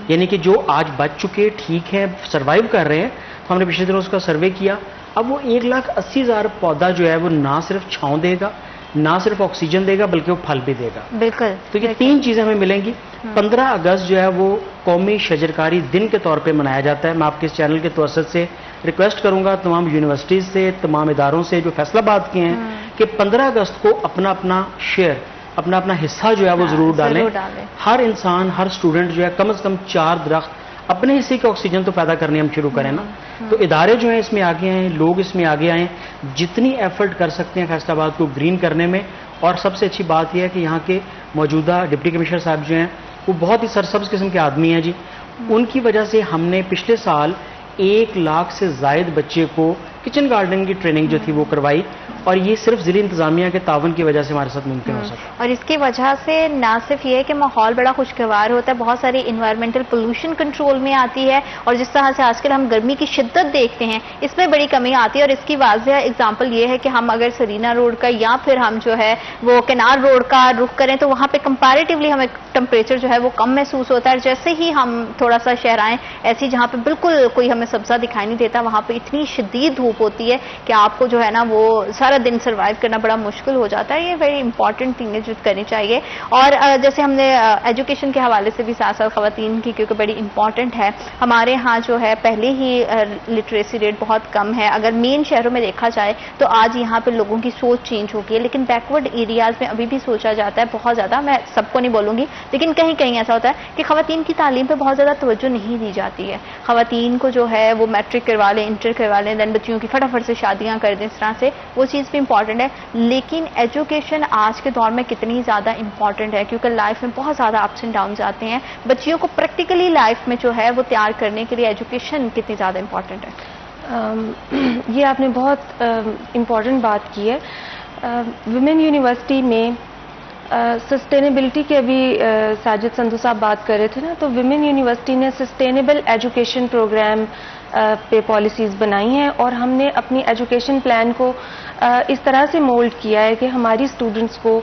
یعنی کہ جو آج بچ چکے، ٹھیک ہیں، سروائیو کر رہے ہیں. تو ہم نے پچھلے دنوں اس کا سروے کیا. اب وہ 1,80,000 پودا جو ہے وہ نہ صرف چھاؤں دے گا، نہ صرف آکسیجن دے گا، بلکہ وہ پھل بھی دے گا. بالکل. تو یہ 3 چیزیں ہمیں ملیں گی. 15 اگست جو ہے وہ قومی شجرکاری دن کے طور پہ منایا جاتا ہے. میں آپ کے اس چینل کے توسط سے ریکویسٹ کروں گا تمام یونیورسٹیز سے، تمام اداروں سے جو فیصل آباد کے ہیں، کہ 15 اگست کو اپنا اپنا شیئر، اپنا اپنا حصہ جو ہے وہ ضرور ڈالیں. ہر انسان، ہر اسٹوڈنٹ جو ہے کم از کم 4 درخت اپنے حصے کی آکسیجن تو پیدا کرنے ہم شروع کریں نا. تو ادارے جو ہیں اس میں آگے آئیں، لوگ اس میں آگے آئیں، جتنی ایفرٹ کر سکتے ہیں فیصل آباد کو گرین کرنے میں. اور سب سے اچھی بات یہ ہے کہ یہاں کے موجودہ ڈپٹی کمشنر صاحب جو ہیں وہ بہت ہی سرسبز قسم کے آدمی ہیں جی. ان کی وجہ سے ہم نے پچھلے سال 1 لاکھ سے زائد بچے کو کچن گارڈننگ کی ٹریننگ جو تھی وہ کروائی، اور یہ صرف ضلع انتظامیہ کے تعاون کی وجہ سے ہمارے ساتھ ممکن ہو سکا. اور اس کی وجہ سے نہ صرف یہ ہے کہ ماحول بڑا خوشگوار ہوتا ہے، بہت ساری انوائرمنٹل پولوشن کنٹرول میں آتی ہے، اور جس طرح سے آج کل ہم گرمی کی شدت دیکھتے ہیں اس میں بڑی کمی آتی ہے. اور اس کی واضح اگزامپل یہ ہے کہ ہم اگر سرینا روڈ کا یا پھر ہم جو ہے وہ کنار روڈ کا رخ کریں تو وہاں پہ کمپیریٹیولی ہمیں ٹمپریچر جو ہے وہ کم محسوس ہوتا ہے. جیسے ہی ہم تھوڑا سا شہر آئیں ایسی جہاں پہ بالکل کوئی ہمیں سبزہ دکھائی نہیں دیتا وہاں پہ اتنی شدید دھوپ ہوتی ہے کہ آپ کو جو ہے نا وہ سارا دن سروائیو کرنا بڑا مشکل ہو جاتا ہے. یہ ویری امپورٹنٹ تھنگ ہے جو کرنی چاہیے. اور جیسے ہم نے ایجوکیشن کے حوالے سے بھی ساتھ ساتھ خواتین کی کیونکہ بڑی امپورٹنٹ ہے. ہمارے ہاں جو ہے پہلے ہی لٹریسی ریٹ بہت کم ہے. اگر مین شہروں میں دیکھا جائے تو آج یہاں پہ لوگوں کی سوچ چینج ہو گئی ہے, لیکن بیکورڈ ایریاز میں ابھی بھی سوچا جاتا ہے بہت زیادہ. میں سب کو نہیں بولوں گی لیکن کہیں کہیں ایسا ہوتا ہے کہ خواتین کی تعلیم پہ بہت زیادہ توجہ نہیں دی جاتی ہے. خواتین کو جو ہے وہ میٹرک کروا لیں, انٹر کروا لیں, دین بچیوں کی فٹافٹ سے شادیاں کر دیں. اس طرح سے وہ چیز بھی امپورٹنٹ ہے. لیکن ایجوکیشن آج کے دور میں کتنی زیادہ امپورٹنٹ ہے کیونکہ لائف میں بہت زیادہ اپس اینڈ ڈاؤنز آتے ہیں. بچیوں کو پریکٹیکلی لائف میں جو ہے وہ تیار کرنے کے لیے ایجوکیشن کتنی زیادہ امپورٹنٹ ہے؟ یہ آپ نے بہت امپورٹنٹ بات کی ہے. ویمن یونیورسٹی میں سسٹینیبلٹی کے ابھی ساجد سندھو صاحب بات کر رہے تھے نا, تو ویمن یونیورسٹی نے سسٹینیبل ایجوکیشن پروگرام پہ پالیسیز بنائی ہیں اور ہم نے اپنی ایجوکیشن پلان کو اس طرح سے مولڈ کیا ہے کہ ہماری اسٹوڈنٹس کو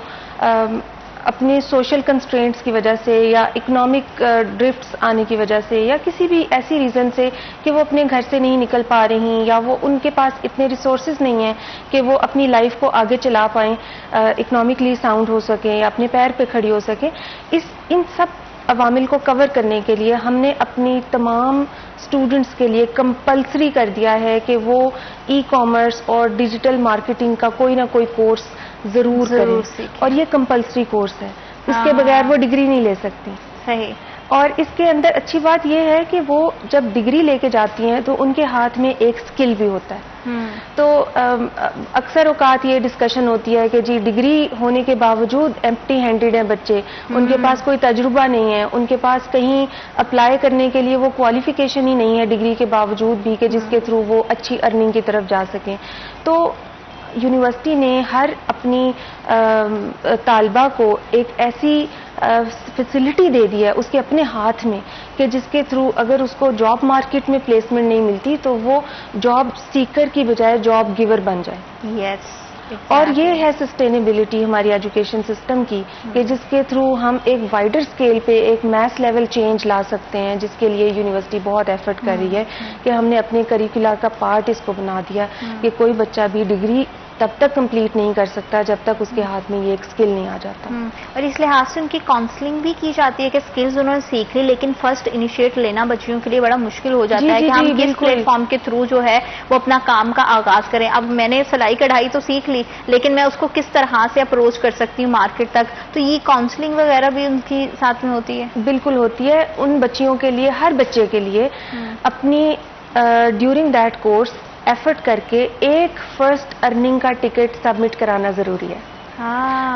اپنے سوشل کنسٹرینٹس کی وجہ سے یا اکنامک ڈرفٹس آنے کی وجہ سے یا کسی بھی ایسی ریزن سے کہ وہ اپنے گھر سے نہیں نکل پا رہی یا وہ ان کے پاس اتنے ریسورسز نہیں ہیں کہ وہ اپنی لائف کو آگے چلا پائیں, اکنامکلی ساؤنڈ ہو سکیں یا اپنے پیر پہ کھڑی ہو سکیں. ان سب عوامل کو کور کرنے کے لیے ہم نے اپنی تمام اسٹوڈنٹس کے لیے کمپلسری کر دیا ہے کہ وہ ای کامرس اور ڈیجیٹل مارکیٹنگ کا کوئی نہ کوئی کورس ضرور کریں, اور یہ کمپلسری کورس ہے. اس کے بغیر وہ ڈگری نہیں لے سکتی. صحیح. اور اس کے اندر اچھی بات یہ ہے کہ وہ جب ڈگری لے کے جاتی ہیں تو ان کے ہاتھ میں ایک اسکل بھی ہوتا ہے. تو اکثر اوقات یہ ڈسکشن ہوتی ہے کہ جی ڈگری ہونے کے باوجود ایمپٹی ہینڈیڈ ہیں بچے, ان کے پاس کوئی تجربہ نہیں ہے, ان کے پاس کہیں اپلائی کرنے کے لیے وہ کوالیفیکیشن ہی نہیں ہے ڈگری کے باوجود بھی کہ جس کے تھرو وہ اچھی ارننگ کی طرف جا سکیں. تو یونیورسٹی نے ہر اپنی طالبہ کو ایک ایسی فیسلٹی دے دی ہے اس کے اپنے ہاتھ میں کہ جس کے تھرو اگر اس کو جاب مارکیٹ میں پلیسمنٹ نہیں ملتی تو وہ جاب سیکر کی بجائے جاب گیور بن جائے. یس. اور یہ ہے سسٹینیبلٹی ہماری ایجوکیشن سسٹم کی کہ جس کے تھرو ہم ایک وائڈر اسکیل پہ ایک میس لیول چینج لا سکتے ہیں, جس کے لیے یونیورسٹی بہت ایفرٹ کر رہی ہے کہ ہم نے اپنے کریکولر کا پارٹ اس کو بنا دیا کہ کوئی بچہ بھی ڈگری تب تک کمپلیٹ نہیں کر سکتا جب تک اس کے ہاتھ میں یہ ایک اسکل نہیں آ جاتا. اور اس لحاظ سے ان کی کاؤنسلنگ بھی کی جاتی ہے کہ اسکلز انہوں نے سیکھ لی, لیکن فرسٹ انیشیٹ لینا بچیوں کے لیے بڑا مشکل ہو جاتا ہے کہ ہم کس پلیٹ فارم کے تھرو جو ہے وہ اپنا کام کا آغاز کریں. اب میں نے سلائی کڑھائی تو سیکھ لی لیکن میں اس کو کس طرح سے اپروچ کر سکتی ہوں مارکیٹ تک, تو یہ کاؤنسلنگ وغیرہ بھی ان کی ساتھ میں ہوتی ہے. بالکل ہوتی ہے. ان بچیوں کے لیے, ہر بچے کے لیے اپنی ڈیورنگ دیٹ کورس ایفرٹ کر کے ایک فرسٹ ارننگ کا ٹکٹ سبمٹ کرانا ضروری ہے.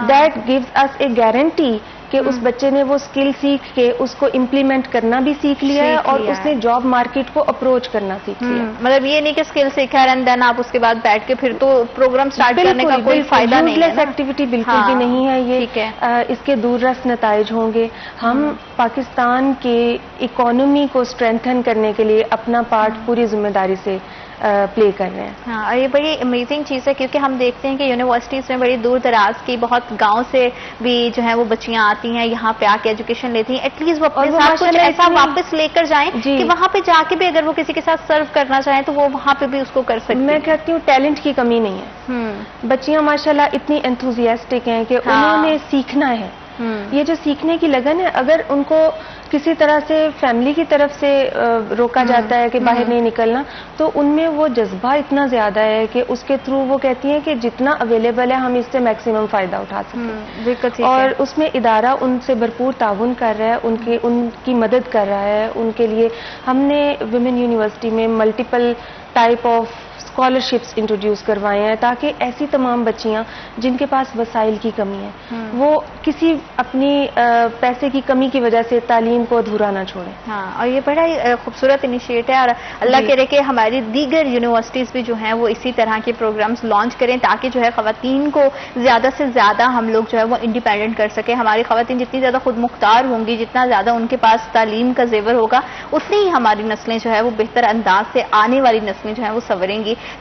That gives us a guarantee کہ اس بچے نے وہ اسکل سیکھ کے اس کو امپلیمنٹ کرنا بھی سیکھ لیا ہے اور اس نے جاب مارکیٹ کو اپروچ کرنا سیکھ لیا. مطلب یہ نہیں کہ اسکل سیکھا ہے اینڈ دین آپ اس کے بعد بیٹھ کے پھر تو پروگرام سٹارٹ کرنے کا کوئی فائدہ نہیں ہے. ایکٹیویٹی بالکل بھی نہیں ہے یہ. اس کے دور رس نتائج ہوں گے. ہم پاکستان کے اکانومی کو اسٹرینتھن کرنے کے لیے اپنا پارٹ پوری ذمہ داری سے پلے کر رہے ہیں. ہاں, یہ بڑی امیزنگ چیز ہے کیونکہ ہم دیکھتے ہیں کہ یونیورسٹیز میں بڑی دور دراز کی بہت گاؤں سے بھی جو ہے وہ بچیاں آتی ہیں یہاں پہ آ کے ایجوکیشن لیتی ہیں. ایٹ لیسٹ وہ اپنے ساتھ کچھ ایسا واپس لے کر جائیں کہ وہاں پہ جا کے بھی اگر وہ کسی کے ساتھ سرو کرنا چاہیں تو وہ وہاں پہ بھی اس کو کر سکتے ہیں. میں کہتی ہوں ٹیلنٹ کی کمی نہیں ہے. بچیاں ماشاءاللہ اتنی انتھوزیاسٹک ہیں کہ انہوں نے سیکھنا ہے. یہ جو سیکھنے کی لگن ہے, اگر ان کو کسی طرح سے فیملی کی طرف سے روکا جاتا ہے کہ باہر نہیں نکلنا, تو ان میں وہ جذبہ اتنا زیادہ ہے کہ اس کے تھرو وہ کہتی ہیں کہ جتنا اویلیبل ہے ہم اس سے میکسیمم فائدہ اٹھا سکتے ہیں. اور اس میں ادارہ ان سے بھرپور تعاون کر رہا ہے, ان کی مدد کر رہا ہے. ان کے لیے ہم نے ویمن یونیورسٹی میں multiple type of scholarships introduce کروائے ہیں تاکہ ایسی تمام بچیاں جن کے پاس وسائل کی کمی ہے وہ کسی اپنی پیسے کی کمی کی وجہ سے تعلیم کو ادھورا نہ چھوڑیں. ہاں, اور یہ بڑا خوبصورت انیشیٹ ہے اور اللہ کرے کہ ہماری دیگر یونیورسٹیز بھی جو ہیں وہ اسی طرح کے پروگرامز لانچ کریں تاکہ جو ہے خواتین کو زیادہ سے زیادہ ہم لوگ جو ہے وہ انڈیپینڈنٹ کر سکیں. ہماری خواتین جتنی زیادہ خود مختار ہوں گی, جتنا زیادہ ان کے پاس تعلیم کا زیور ہوگا, اتنی ہی ہماری نسلیں جو ہے وہ بہتر انداز سے, آنے والی نسلیں جو ہیں وہ سنوریں گی.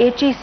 HEC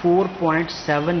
4.7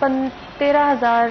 13,000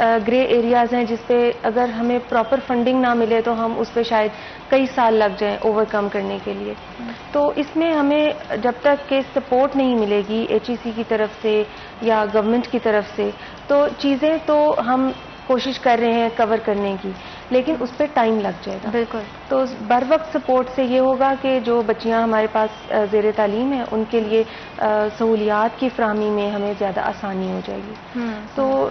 گرے ایریاز ہیں جس پہ اگر ہمیں پراپر فنڈنگ نہ ملے تو ہم اس پہ شاید کئی سال لگ جائیں اوور کم کرنے کے لیے. تو اس میں ہمیں جب تک کہ سپورٹ نہیں ملے گی HEC کی طرف سے یا گورنمنٹ کی طرف سے تو چیزیں تو ہم کوشش کر رہے ہیں کور کرنے کی, لیکن اس پہ ٹائم لگ جائے گا. بالکل. تو بر وقت سپورٹ سے یہ ہوگا کہ جو بچیاں ہمارے پاس زیر تعلیم ہیں ان کے لیے سہولیات کی فراہمی میں ہمیں زیادہ آسانی ہو جائے گی. تو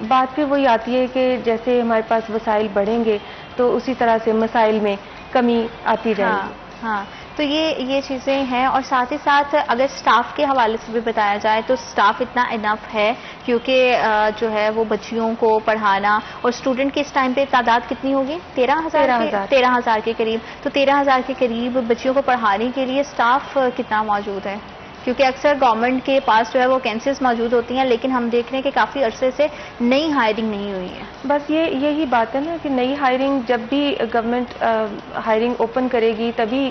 بات پھر وہی آتی ہے کہ جیسے ہمارے پاس وسائل بڑھیں گے تو اسی طرح سے مسائل میں کمی آتی جائے گی. ہاں, تو یہ چیزیں ہیں. اور ساتھ ہی ساتھ اگر سٹاف کے حوالے سے بھی بتایا جائے تو سٹاف اتنا انف ہے کیونکہ جو ہے وہ بچیوں کو پڑھانا, اور اسٹوڈنٹ کی اس ٹائم پہ تعداد کتنی ہوگی؟ 13,000 کے قریب. تو 13,000 کے قریب بچیوں کو پڑھانے کے لیے سٹاف کتنا موجود ہے؟ کیونکہ اکثر گورنمنٹ کے پاس جو ہے وہ ویکینسیز موجود ہوتی ہیں, لیکن ہم دیکھ رہے ہیں کہ کافی عرصے سے نئی ہائرنگ نہیں ہوئی ہے. بس یہی بات ہے نا کہ نئی ہائرنگ جب بھی گورنمنٹ ہائرنگ اوپن کرے گی تبھی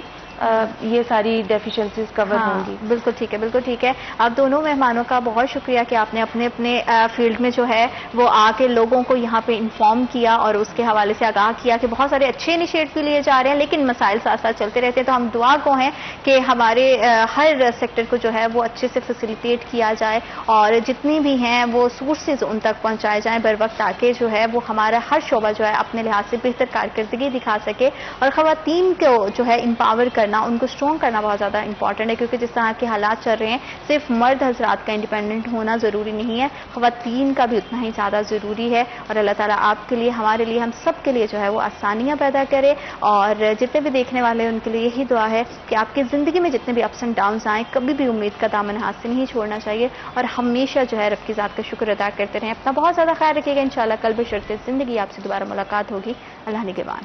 یہ ساری ڈیفیشنسیز کور ہوں گی. بالکل ٹھیک ہے, بالکل ٹھیک ہے. آپ دونوں مہمانوں کا بہت شکریہ کہ آپ نے اپنے اپنے فیلڈ میں جو ہے وہ آ کے لوگوں کو یہاں پہ انفارم کیا اور اس کے حوالے سے آگاہ کیا کہ بہت سارے اچھے انیشیٹو لیے جا رہے ہیں لیکن مسائل ساتھ ساتھ چلتے رہتے ہیں. تو ہم دعا کو ہیں کہ ہمارے ہر سیکٹر کو جو ہے وہ اچھے سے فیسیلیٹیٹ کیا جائے اور جتنی بھی ہیں وہ سورسز ان تک پہنچائے جائیں بر وقت, تاکہ جو ہے وہ ہمارا ہر شعبہ جو ہے اپنے لحاظ سے بہتر کارکردگی دکھا سکے. اور خواتین کو جو ہے امپاور کرنا, ان کو اسٹرانگ کرنا بہت زیادہ امپورٹنٹ ہے, کیونکہ جس طرح کے حالات چل رہے ہیں صرف مرد حضرات کا انڈیپینڈنٹ ہونا ضروری نہیں ہے, خواتین کا بھی اتنا ہی زیادہ ضروری ہے. اور اللہ تعالیٰ آپ کے لیے, ہمارے لیے, ہم سب کے لیے جو ہے وہ آسانیاں پیدا کرے. اور جتنے بھی دیکھنے والے ہیں ان کے لیے یہی دعا ہے کہ آپ کی زندگی میں جتنے بھی اپس اینڈ ڈاؤنز آئیں کبھی بھی امید کا دامن ہاتھ سے نہیں چھوڑنا چاہیے اور ہمیشہ جو ہے رب کی ذات کا شکر ادا کرتے رہیں. اپنا بہت زیادہ خیال رکھیے گا. انشاءاللہ کل بشرط زندگی آپ سے دوبارہ ملاقات ہوگی. اللہ نگہبان.